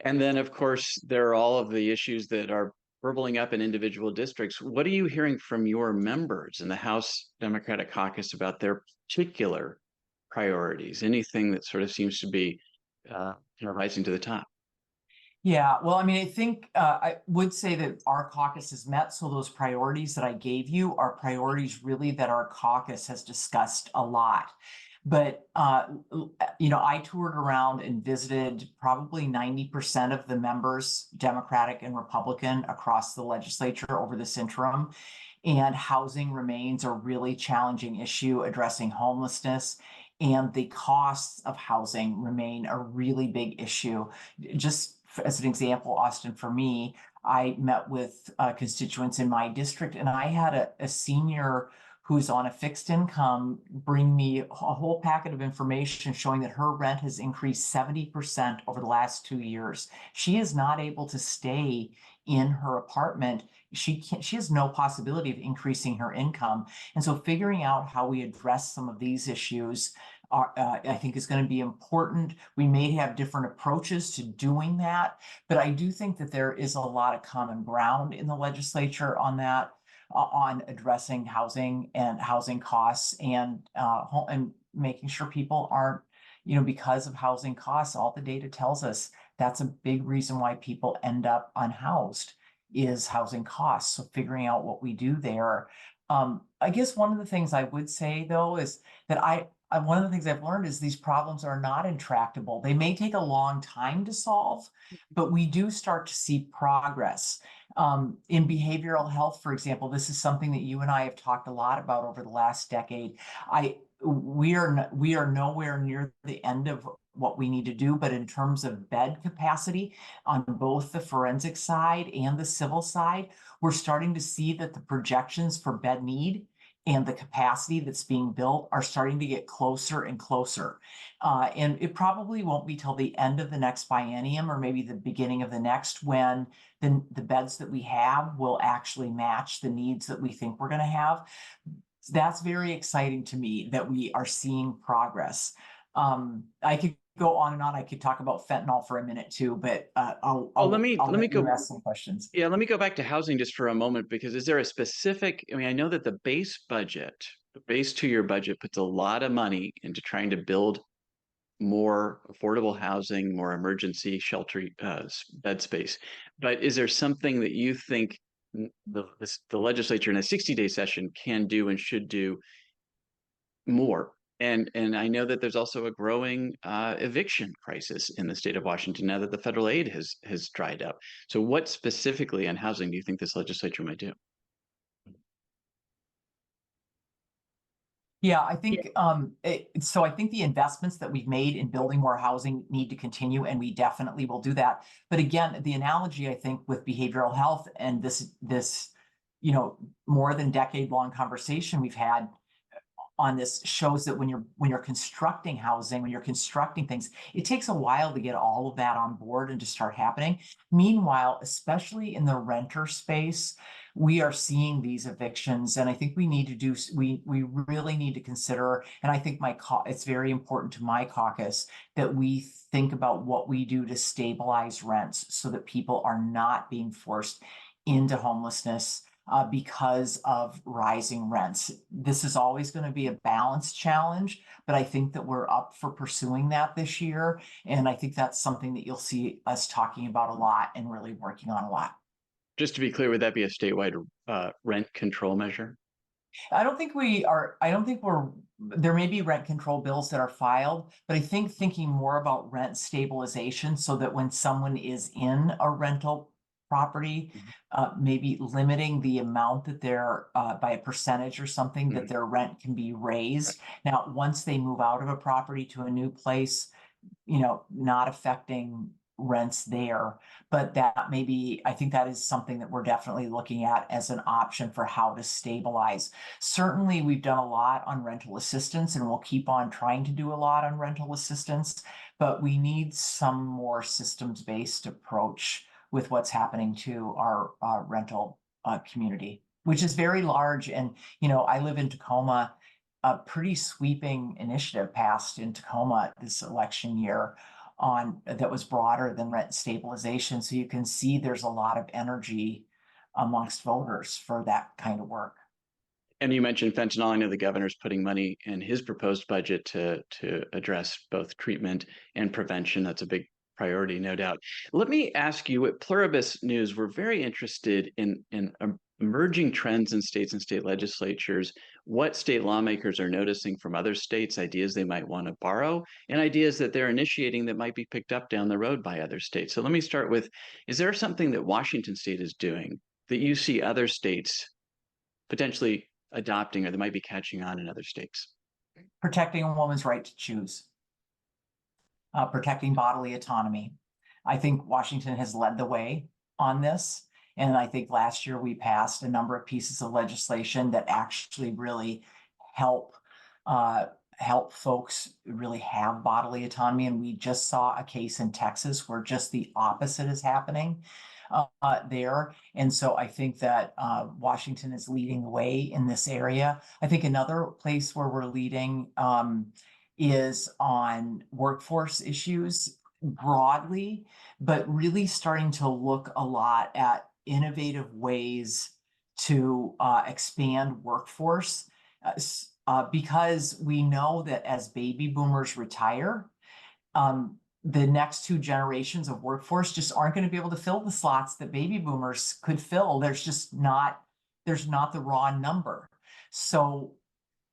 And then, of course, there are all of the issues that are burbling up in individual districts. What are you hearing from your members in the House Democratic Caucus about their particular priorities? Anything that sort of seems to be rising to the top? Yeah, well, I mean, I think I would say that our caucus has met. So those priorities that I gave you are priorities really that our caucus has discussed a lot. But, I toured around and visited probably 90% of the members, Democratic and Republican, across the legislature over this interim. And housing remains a really challenging issue, addressing homelessness. And the costs of housing remain a really big issue. Just as an example, Austin, for me, I met with constituents in my district, and I had a senior who's on a fixed income bring me a whole packet of information showing that her rent has increased 70% over the last 2 years. She is not able to stay in her apartment. She has no possibility of increasing her income. And so figuring out how we address some of these issues I think is going to be important. We may have different approaches to doing that, but I do think that there is a lot of common ground in the legislature on that, on addressing housing and housing costs, and making sure people aren't, because of housing costs. All the data tells us that's a big reason why people end up unhoused is housing costs. So figuring out what we do there. I guess one of the things I would say, though, is that one of the things I've learned is these problems are not intractable. They may take a long time to solve, but we do start to see progress. In behavioral health, for example, this is something that you and I have talked a lot about over the last decade. We are nowhere near the end of what we need to do, but in terms of bed capacity on both the forensic side and the civil side, we're starting to see that the projections for bed need and the capacity that's being built are starting to get closer and closer. And it probably won't be till the end of the next biennium or maybe the beginning of the next when the beds that we have will actually match the needs that we think we're going to have. That's very exciting to me that we are seeing progress. I could go on and on. I could talk about fentanyl for a minute too, but let me go ask some questions. Yeah, let me go back to housing just for a moment, because is there a specific, I mean, I know that the base 2-year budget puts a lot of money into trying to build more affordable housing, more emergency shelter bed space. But is there something that you think the legislature in a 60-day session can do and should do more? And I know that there's also a growing eviction crisis in the state of Washington now that the federal aid has dried up. So what specifically on housing do you think this legislature might do? Yeah, I think so I think the investments that we've made in building more housing need to continue, and we definitely will do that. But again, the analogy I think with behavioral health and this more than decade-long conversation we've had on this shows that when you're constructing housing, when you're constructing things, it takes a while to get all of that on board and to start happening. Meanwhile, especially in the renter space, we are seeing these evictions, and I think we need to we really need to consider, and I think it's very important to my caucus that we think about what we do to stabilize rents so that people are not being forced into homelessness because of rising rents. This is always going to be a balance challenge, but I think that we're up for pursuing that this year. And I think that's something that you'll see us talking about a lot and really working on a lot. Just to be clear, would that be a statewide rent control measure? I don't think there may be rent control bills that are filed, but I think thinking more about rent stabilization so that when someone is in a rental property, maybe limiting the amount that they're by a percentage or something that their rent can be raised. Now, once they move out of a property to a new place, not affecting rents there, but that maybe, I think that is something that we're definitely looking at as an option for how to stabilize. Certainly, we've done a lot on rental assistance and we'll keep on trying to do a lot on rental assistance, but we need some more systems-based approach with what's happening to our rental community, which is very large. And, I live in Tacoma. A pretty sweeping initiative passed in Tacoma this election year that was broader than rent stabilization. So you can see there's a lot of energy amongst voters for that kind of work. And you mentioned fentanyl. I know the governor's putting money in his proposed budget to address both treatment and prevention. That's a big priority, no doubt. Let me ask you, at Pluribus News, we're very interested in emerging trends in states and state legislatures, what state lawmakers are noticing from other states, ideas they might want to borrow, and ideas that they're initiating that might be picked up down the road by other states. So let me start with, is there something that Washington State is doing that you see other states potentially adopting or that might be catching on in other states? Protecting a woman's right to choose. Protecting bodily autonomy. I think Washington has led the way on this. And I think last year we passed a number of pieces of legislation that actually really help folks really have bodily autonomy. And we just saw a case in Texas where just the opposite is happening there. And so I think that Washington is leading the way in this area. I think another place where we're leading is on workforce issues broadly, but really starting to look a lot at innovative ways to expand workforce because we know that as baby boomers retire, the next two generations of workforce just aren't going to be able to fill the slots that baby boomers could fill. There's not the raw number. So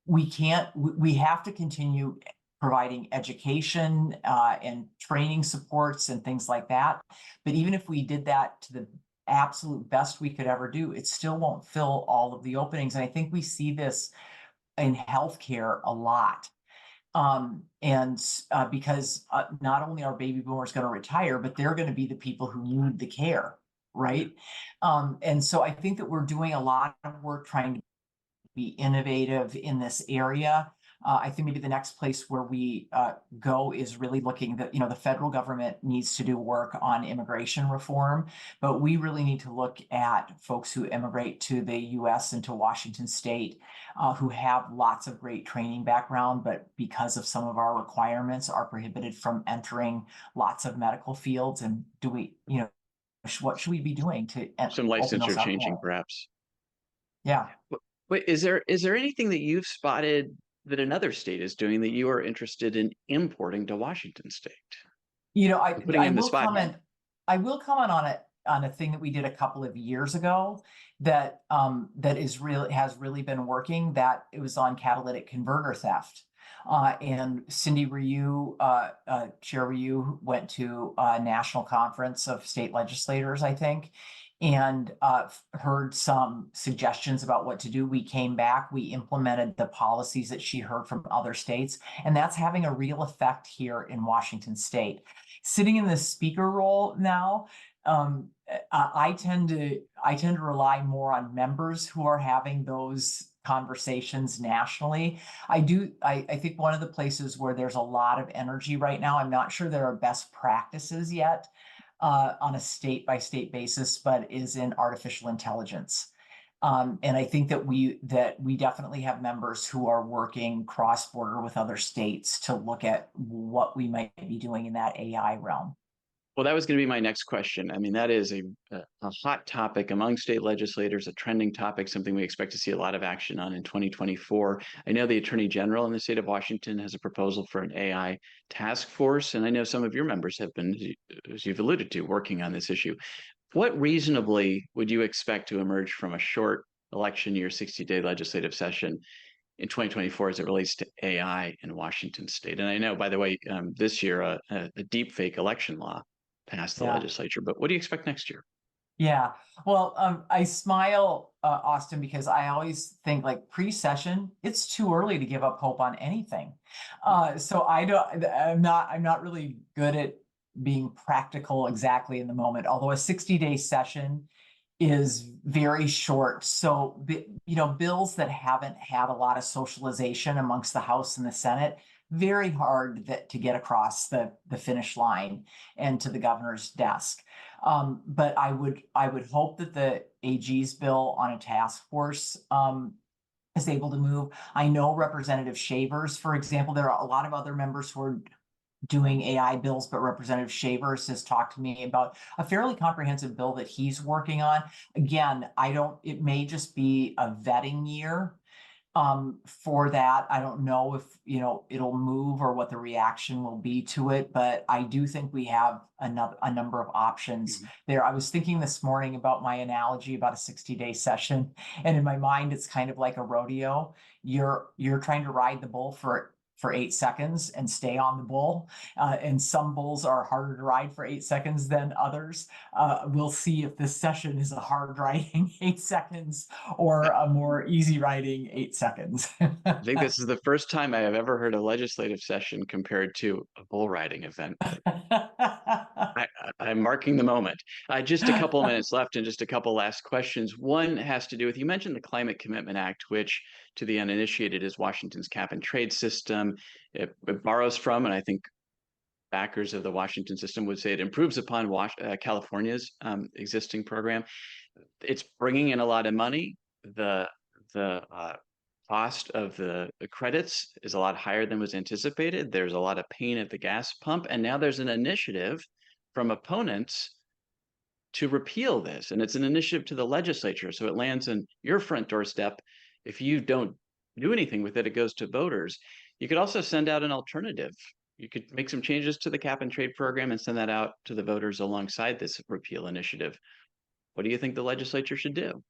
we have to continue providing education and training supports and things like that. But even if we did that to the absolute best we could ever do, it still won't fill all of the openings. And I think we see this in healthcare a lot. Because not only are baby boomers going to retire, but they're going to be the people who need the care, right? And so I think that we're doing a lot of work trying to be innovative in this area. I think maybe the next place where we go is really looking that, the federal government needs to do work on immigration reform, but we really need to look at folks who immigrate to the US and to Washington State who have lots of great training background, but because of some of our requirements are prohibited from entering lots of medical fields. And do we, what should we be doing to Some open those licensure up changing, more? perhaps. Yeah. Wait, is there anything that you've spotted that another state is doing that you are interested in importing to Washington State? I Putting you in the will spot here. comment. I will comment on a thing that we did a couple of years ago that has really been working. That it was on catalytic converter theft. And Cindy Ryu, Chair Ryu, went to a national conference of state legislators, I think, and heard some suggestions about what to do. We came back, we implemented the policies that she heard from other states, and that's having a real effect here in Washington State. Sitting in the speaker role now, I tend to rely more on members who are having those conversations nationally. I think one of the places where there's a lot of energy right now, I'm not sure there are best practices yet on a state by state basis, but is in artificial intelligence. And I think that we definitely have members who are working cross-border with other states to look at what we might be doing in that AI realm. Well, that was going to be my next question. I mean, that is a hot topic among state legislators, a trending topic, something we expect to see a lot of action on in 2024. I know the Attorney General in the state of Washington has a proposal for an AI task force, and I know some of your members have been, as you've alluded to, working on this issue. What reasonably would you expect to emerge from a short election year, 60-day legislative session in 2024 as it relates to AI in Washington State? And I know, by the way, this year, a deep fake election law passed the legislature, but what do you expect next year? Yeah, well, I smile, Austin, because I always think like pre-session, it's too early to give up hope on anything. So I'm not really good at being practical exactly in the moment, although a 60-day session is very short. So, bills that haven't had a lot of socialization amongst the House and the Senate, very hard to get across the finish line and to the governor's desk. But I would hope that the AG's bill on a task force is able to move. I know Representative Shavers, for example, there are a lot of other members who are doing AI bills, but Representative Shavers has talked to me about a fairly comprehensive bill that he's working on. Again, it may just be a vetting year for that. I don't know if, it'll move or what the reaction will be to it, but I do think we have a number of options there. I was thinking this morning about my analogy about a 60-day session, and in my mind, it's kind of like a rodeo. You're trying to ride the bull for 8 seconds and stay on the bull. And some bulls are harder to ride for 8 seconds than others. We'll see if this session is a hard riding 8 seconds or a more easy riding 8 seconds. I think this is the first time I have ever heard a legislative session compared to a bull riding event. I'm marking the moment. Just a couple of minutes left and just a couple last questions. One has to do with, you mentioned the Climate Commitment Act, which to the uninitiated is Washington's cap and trade system. It borrows from, and I think backers of the Washington system would say it improves upon California's existing program. It's bringing in a lot of money. The cost of the credits is a lot higher than was anticipated. There's a lot of pain at the gas pump, and now there's an initiative from opponents to repeal this, and it's an initiative to the legislature, so it lands on your front doorstep. If you don't do anything with it, it goes to voters. You could also send out an alternative. You could make some changes to the cap and trade program and send that out to the voters alongside this repeal initiative. What do you think the legislature should do?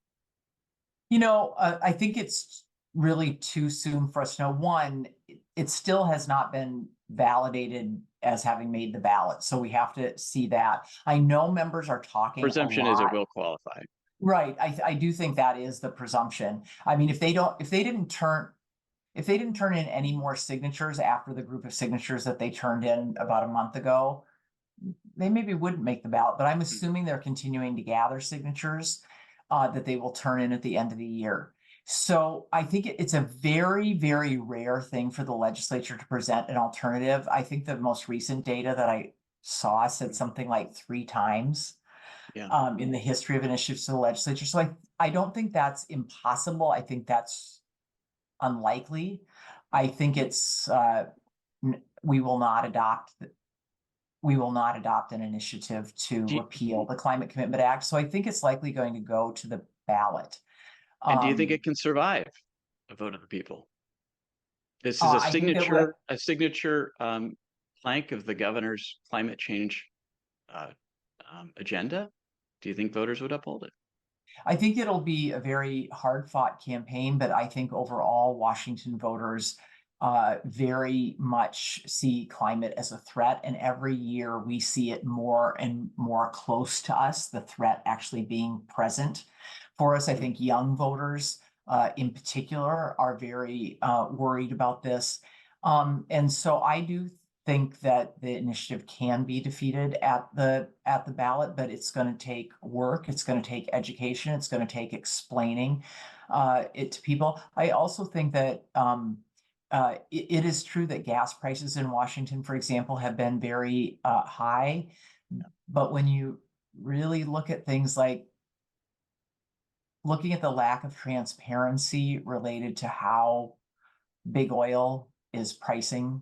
I think it's really too soon for us to know. One, it still has not been validated as having made the ballot, so we have to see that. I know members are talking. Presumption is it will qualify. Right. I do think that is the presumption. I mean, if they didn't turn in any more signatures after the group of signatures that they turned in about a month ago, they maybe wouldn't make the ballot, but I'm assuming they're continuing to gather signatures that they will turn in at the end of the year. So I think it's a very, very rare thing for the legislature to present an alternative. I think the most recent data that I saw said something like 3 times Yeah. in the history of initiatives to the legislature. So I don't think that's impossible. I think that's unlikely. I think it's we will not adopt an initiative to Do you- repeal the Climate Commitment Act. So I think it's likely going to go to the ballot. And do you think it can survive a vote of the people? This is a I think that signature plank of the governor's climate change agenda. Do you think voters would uphold it? I think it'll be a very hard fought campaign, but I think overall Washington voters very much see climate as a threat. And every year we see it more and more close to us, the threat actually being present for us. I think young voters in particular are very worried about this. And so I do think that the initiative can be defeated at the ballot, but it's going to take work. It's going to take education. It's going to take explaining it to people. I also think that it is true that gas prices in Washington, for example, have been very high. But when you really look at things like looking at the lack of transparency related to how big oil is pricing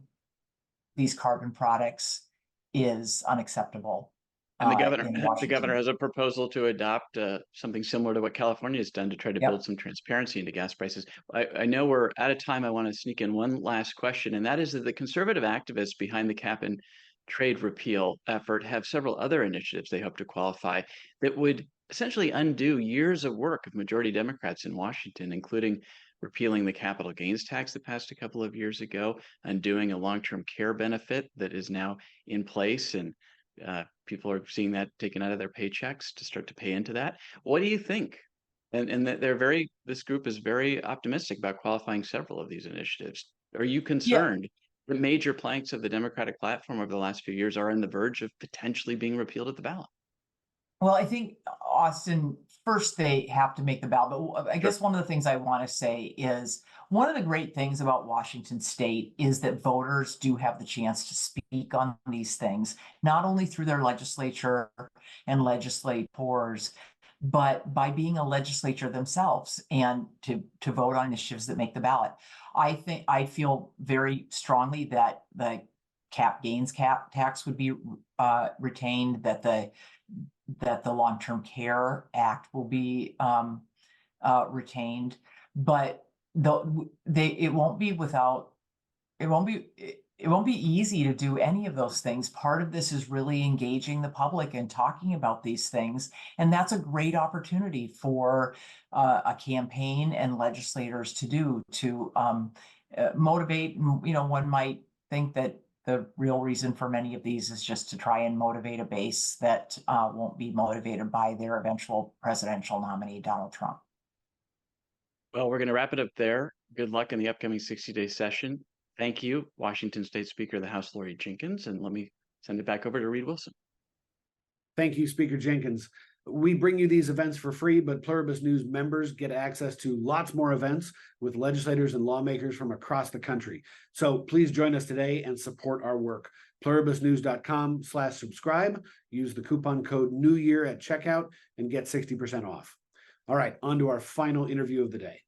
these carbon products is unacceptable. And the in governor Washington. has a proposal to adopt something similar to what California has done to try to Yep. build some transparency into gas prices. I know we're out of time. I want to sneak in one last question, and that is that the conservative activists behind the cap and trade repeal effort have several other initiatives they hope to qualify that would essentially undo years of work of majority Democrats in Washington, including repealing the capital gains tax that passed a couple of years ago, undoing a long-term care benefit that is now in place, and people are seeing that taken out of their paychecks to start to pay into that. What do you think? And that this group is very optimistic about qualifying several of these initiatives. Are you concerned that major planks of the Democratic platform over the last few years are on the verge of potentially being repealed at the ballot? Well, I think, Austin, first they have to make the ballot. But I guess one of the things I want to say is one of the great things about Washington State is that voters do have the chance to speak on these things, not only through their legislature and legislators, but by being a legislature themselves and to vote on initiatives that make the ballot. I feel very strongly that the gains tax would be retained, that the long-term care act will be retained, but it won't be easy to do any of those things. Part of this is really engaging the public and talking about these things, and that's a great opportunity for a campaign and legislators to motivate. One might think that the real reason for many of these is just to try and motivate a base that won't be motivated by their eventual presidential nominee, Donald Trump. Well, we're going to wrap it up there. Good luck in the upcoming 60-day session. Thank you, Washington State Speaker of the House, Lori Jenkins, and let me send it back over to Reed Wilson. Thank you, Speaker Jenkins. We bring you these events for free, but Pluribus News members get access to lots more events with legislators and lawmakers from across the country. So please join us today and support our work. Pluribusnews.com/subscribe. Use the coupon code New Year at checkout and get 60% off. All right, on to our final interview of the day.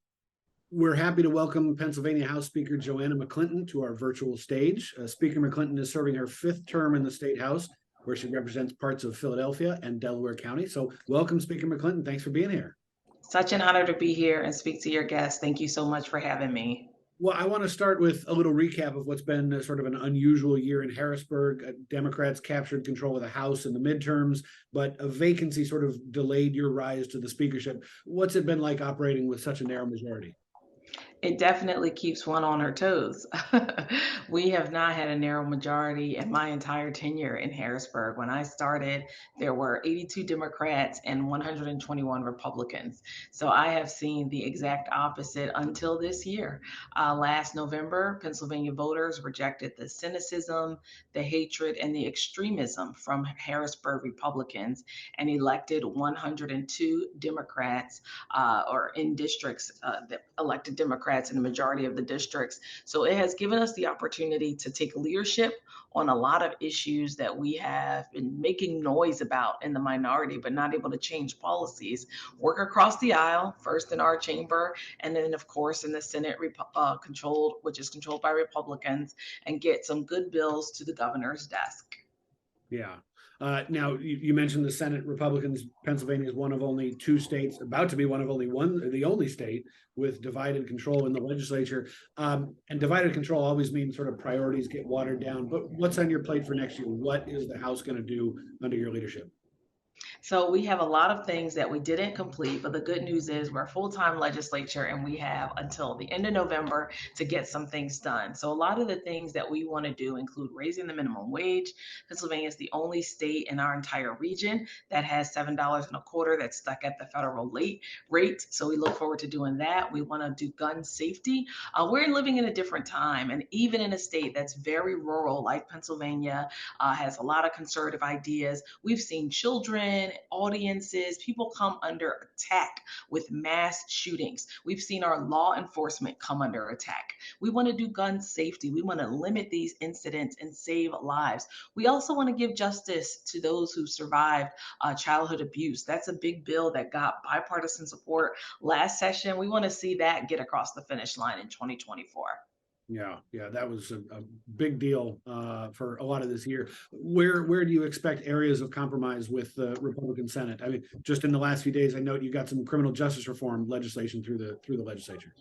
We're happy to welcome Pennsylvania House Speaker Joanna McClinton to our virtual stage. Speaker McClinton is serving her 5th term in the State House, where she represents parts of Philadelphia and Delaware County. So welcome, Speaker McClinton. Thanks for being here. Such an honor to be here and speak to your guests. Thank you so much for having me. Well, I want to start with a little recap of what's been sort of an unusual year in Harrisburg. Democrats captured control of the House in the midterms, but a vacancy sort of delayed your rise to the speakership. What's it been like operating with such a narrow majority? It definitely keeps one on her toes. We have not had a narrow majority in my entire tenure in Harrisburg. When I started, there were 82 Democrats and 121 Republicans. So I have seen the exact opposite until this year. Last November, Pennsylvania voters rejected the cynicism, the hatred, and the extremism from Harrisburg Republicans and elected 102 Democrats or in districts that elected Democrats in the majority of the districts. So it has given us the opportunity to take leadership on a lot of issues that we have been making noise about in the minority, but not able to change policies. Work across the aisle, first in our chamber, and then, of course, in the Senate, controlled, which is controlled by Republicans, and get some good bills to the governor's desk. Yeah. Now you mentioned the Senate Republicans. Pennsylvania is one of only two states, about to be one of only one, the only state with divided control in the legislature. And divided control always means sort of priorities get watered down. But what's on your plate for next year? What is the House going to do under your leadership? So we have a lot of things that we didn't complete, but the good news is we're a full-time legislature and we have until the end of November to get some things done. So a lot of the things that we want to do include raising the minimum wage. Pennsylvania is the only state in our entire region that has $7.25 that's stuck at the federal rate. So we look forward to doing that. We want to do gun safety. We're living in a different time, and even in a state that's very rural like Pennsylvania, has a lot of conservative ideas. We've seen children, audiences, people come under attack with mass shootings. We've seen our law enforcement come under attack. We want to do gun safety. We want to limit these incidents and save lives. We also want to give justice to those who survived childhood abuse. That's a big bill that got bipartisan support last session. We want to see that get across the finish line in 2024. Yeah, that was a big deal for a lot of this year. Where do you expect areas of compromise with the Republican Senate? I mean, just in the last few days, I know you got some criminal justice reform legislation through the legislature.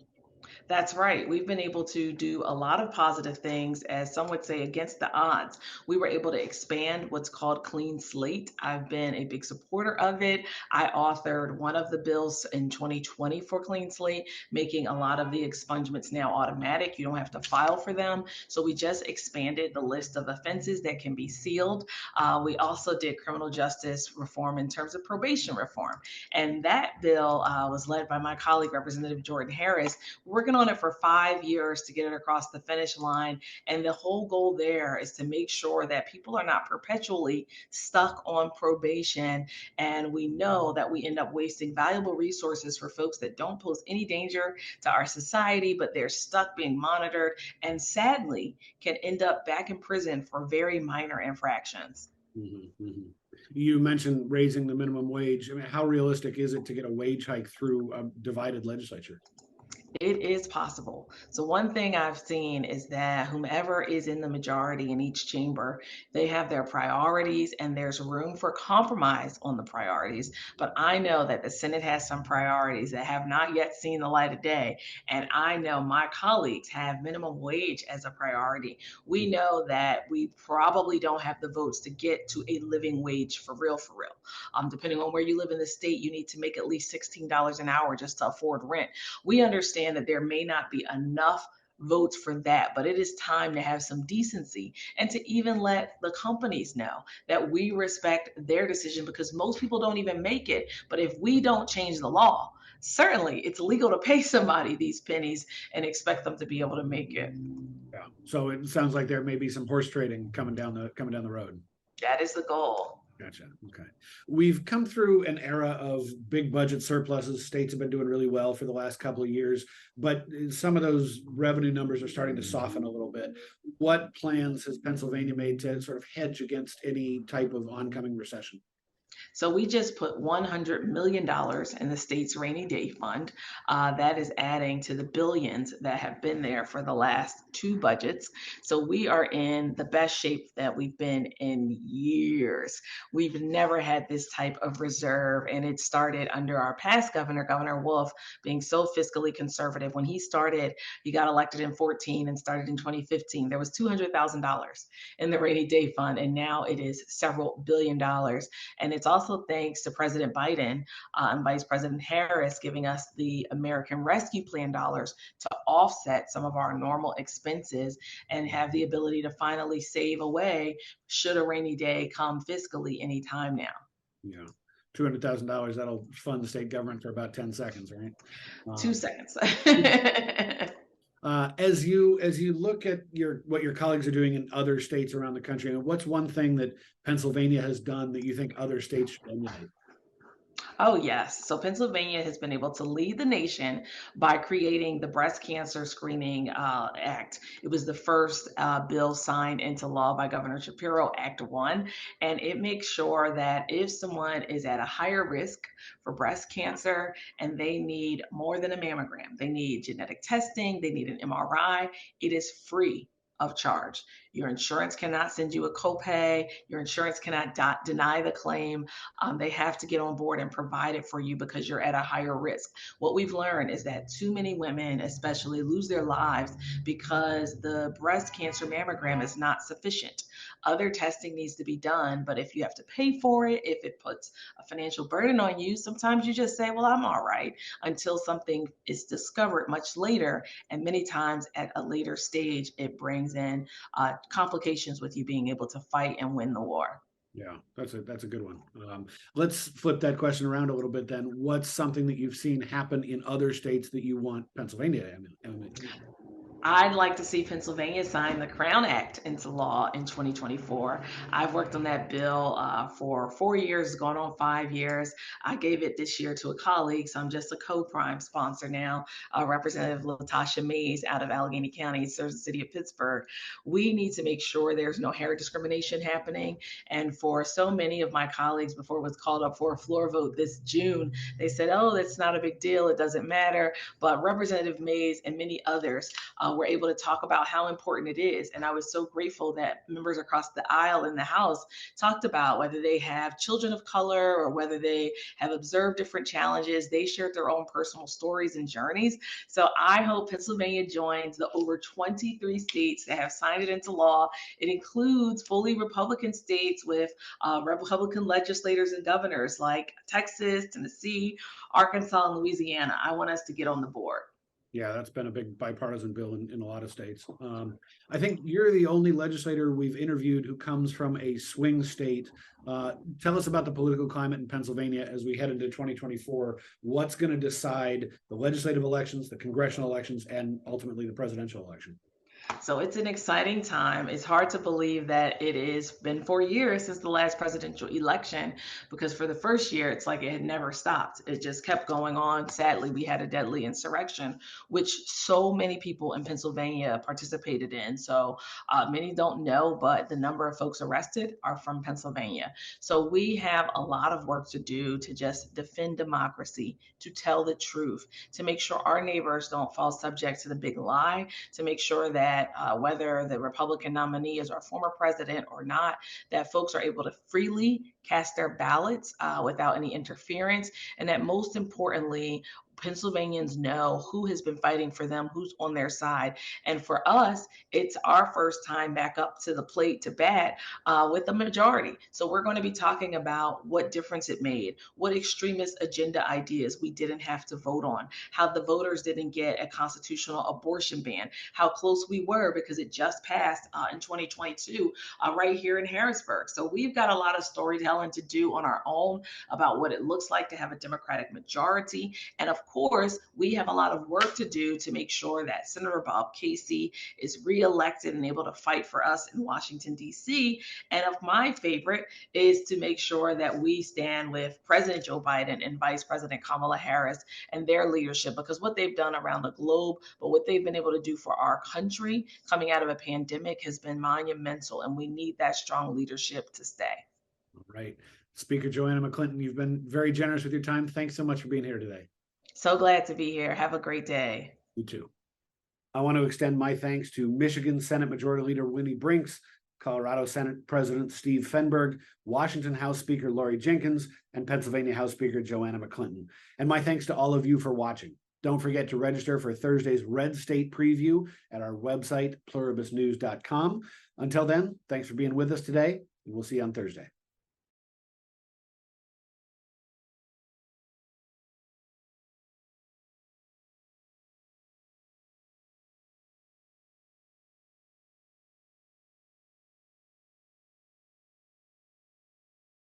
That's right. We've been able to do a lot of positive things, as some would say, against the odds. We were able to expand what's called Clean Slate. I've been a big supporter of it. I authored one of the bills in 2020 for Clean Slate, making a lot of the expungements now automatic. You don't have to file for them. So we just expanded the list of offenses that can be sealed. We also did criminal justice reform in terms of probation reform. And that bill was led by my colleague, Representative Jordan Harris. We're working on it for 5 years to get it across the finish line. And the whole goal there is to make sure that people are not perpetually stuck on probation. And we know that we end up wasting valuable resources for folks that don't pose any danger to our society, but they're stuck being monitored and sadly can end up back in prison for very minor infractions. Mm-hmm, mm-hmm. You mentioned raising the minimum wage. I mean, how realistic is it to get a wage hike through a divided legislature? It is possible. So one thing I've seen is that whomever is in the majority in each chamber, they have their priorities and there's room for compromise on the priorities. But I know that the Senate has some priorities that have not yet seen the light of day. And I know my colleagues have minimum wage as a priority. We know that we probably don't have the votes to get to a living wage for real, for real. Depending on where you live in the state, you need to make at least $16 an hour just to afford rent. We understand that there may not be enough votes for that, but it is time to have some decency and to even let the companies know that we respect their decision, because most people don't even make it. But if we don't change the law, certainly it's legal to pay somebody these pennies and expect them to be able to make it. Yeah. So it sounds like there may be some horse trading coming down the road. That is the goal. Gotcha. Okay. We've come through an era of big budget surpluses. States have been doing really well for the last couple of years, but some of those revenue numbers are starting to soften a little bit. What plans has Pennsylvania made to sort of hedge against any type of oncoming recession? So we just put $100 million in the state's rainy day fund. That is adding to the billions that have been there for the last two budgets. So we are in the best shape that we've been in years. We've never had this type of reserve, and it started under our past governor, Governor Wolf, being so fiscally conservative. When he started, he got elected in 2014 and started in 2015. There was $200,000 in the rainy day fund, and now it is several $billion. And it's also also thanks to President Biden and Vice President Harris giving us the American Rescue Plan dollars to offset some of our normal expenses and have the ability to finally save away should a rainy day come fiscally anytime now. Yeah. $200,000, that'll fund the state government for about 10 seconds, right? 2 seconds. As you look at what your colleagues are doing in other states around the country, what's one thing that Pennsylvania has done that you think other states should emulate? Oh, yes. So Pennsylvania has been able to lead the nation by creating the Breast Cancer Screening Act. It was the first bill signed into law by Governor Shapiro, Act 1, and it makes sure that if someone is at a higher risk for breast cancer and they need more than a mammogram, they need genetic testing, they need an MRI, it is free of charge. Your insurance cannot send you a copay. Your insurance cannot deny the claim. They have to get on board and provide it for you because you're at a higher risk. What we've learned is that too many women, especially, lose their lives because the breast cancer mammogram is not sufficient. Other testing needs to be done, but if you have to pay for it, if it puts a financial burden on you, sometimes you just say, well, I'm all right, until something is discovered much later. And many times at a later stage, it brings in complications with you being able to fight and win the war. Yeah, that's a good one. Let's flip that question around a little bit then. What's something that you've seen happen in other states that you want Pennsylvania to emulate? I'd like to see Pennsylvania sign the Crown Act into law in 2024. I've worked on that bill for 4 years, going on 5 years. I gave it this year to a colleague, so I'm just a co-prime sponsor now, Representative Latasha Mays out of Allegheny County, serves the city of Pittsburgh. We need to make sure there's no hair discrimination happening. And for so many of my colleagues, before it was called up for a floor vote this June, they said, oh, that's not a big deal, it doesn't matter. But Representative Mays and many others were able to talk about how important it is. And I was so grateful that members across the aisle in the House talked about whether they have children of color or whether they have observed different challenges. They shared their own personal stories and journeys. So I hope Pennsylvania joins the over 23 states that have signed it into law. It includes fully Republican states with Republican legislators and governors like Texas, Tennessee, Arkansas, and Louisiana. I want us to get on the board. Yeah, that's been a big bipartisan bill in a lot of states. I think you're the only legislator we've interviewed who comes from a swing state. Tell us about the political climate in Pennsylvania as we head into 2024. What's going to decide the legislative elections, the congressional elections, and ultimately the presidential election? So it's an exciting time. It's hard to believe that it has been 4 years since the last presidential election, because for the first year, it's like it had never stopped. It just kept going on. Sadly, we had a deadly insurrection, which so many people in Pennsylvania participated in. So many don't know, but the number of folks arrested are from Pennsylvania. So we have a lot of work to do to just defend democracy, to tell the truth, to make sure our neighbors don't fall subject to the big lie, to make sure that whether the Republican nominee is our former president or not, that folks are able to freely cast their ballots without any interference, and that most importantly, Pennsylvanians know who has been fighting for them, who's on their side. And for us, it's our first time back up to the plate to bat with a majority. So we're going to be talking about what difference it made, what extremist agenda ideas we didn't have to vote on, how the voters didn't get a constitutional abortion ban, how close we were because it just passed in 2022 right here in Harrisburg. So we've got a lot of storytelling to do on our own about what it looks like to have a Democratic majority. And of course, we have a lot of work to do to make sure that Senator Bob Casey is reelected and able to fight for us in Washington, D.C. And of my favorite is to make sure that we stand with President Joe Biden and Vice President Kamala Harris and their leadership, because what they've done around the globe, but what they've been able to do for our country coming out of a pandemic has been monumental, and we need that strong leadership to stay. All right. Speaker Joanna McClinton, you've been very generous with your time. Thanks so much for being here today. So glad to be here. Have a great day. You too. I want to extend my thanks to Michigan Senate Majority Leader Winnie Brinks, Colorado Senate President Steve Fenberg, Washington House Speaker Lori Jenkins, and Pennsylvania House Speaker Joanna McClinton. And my thanks to all of you for watching. Don't forget to register for Thursday's Red State Preview at our website, pluribusnews.com. Until then, thanks for being with us today, and we'll see you on Thursday.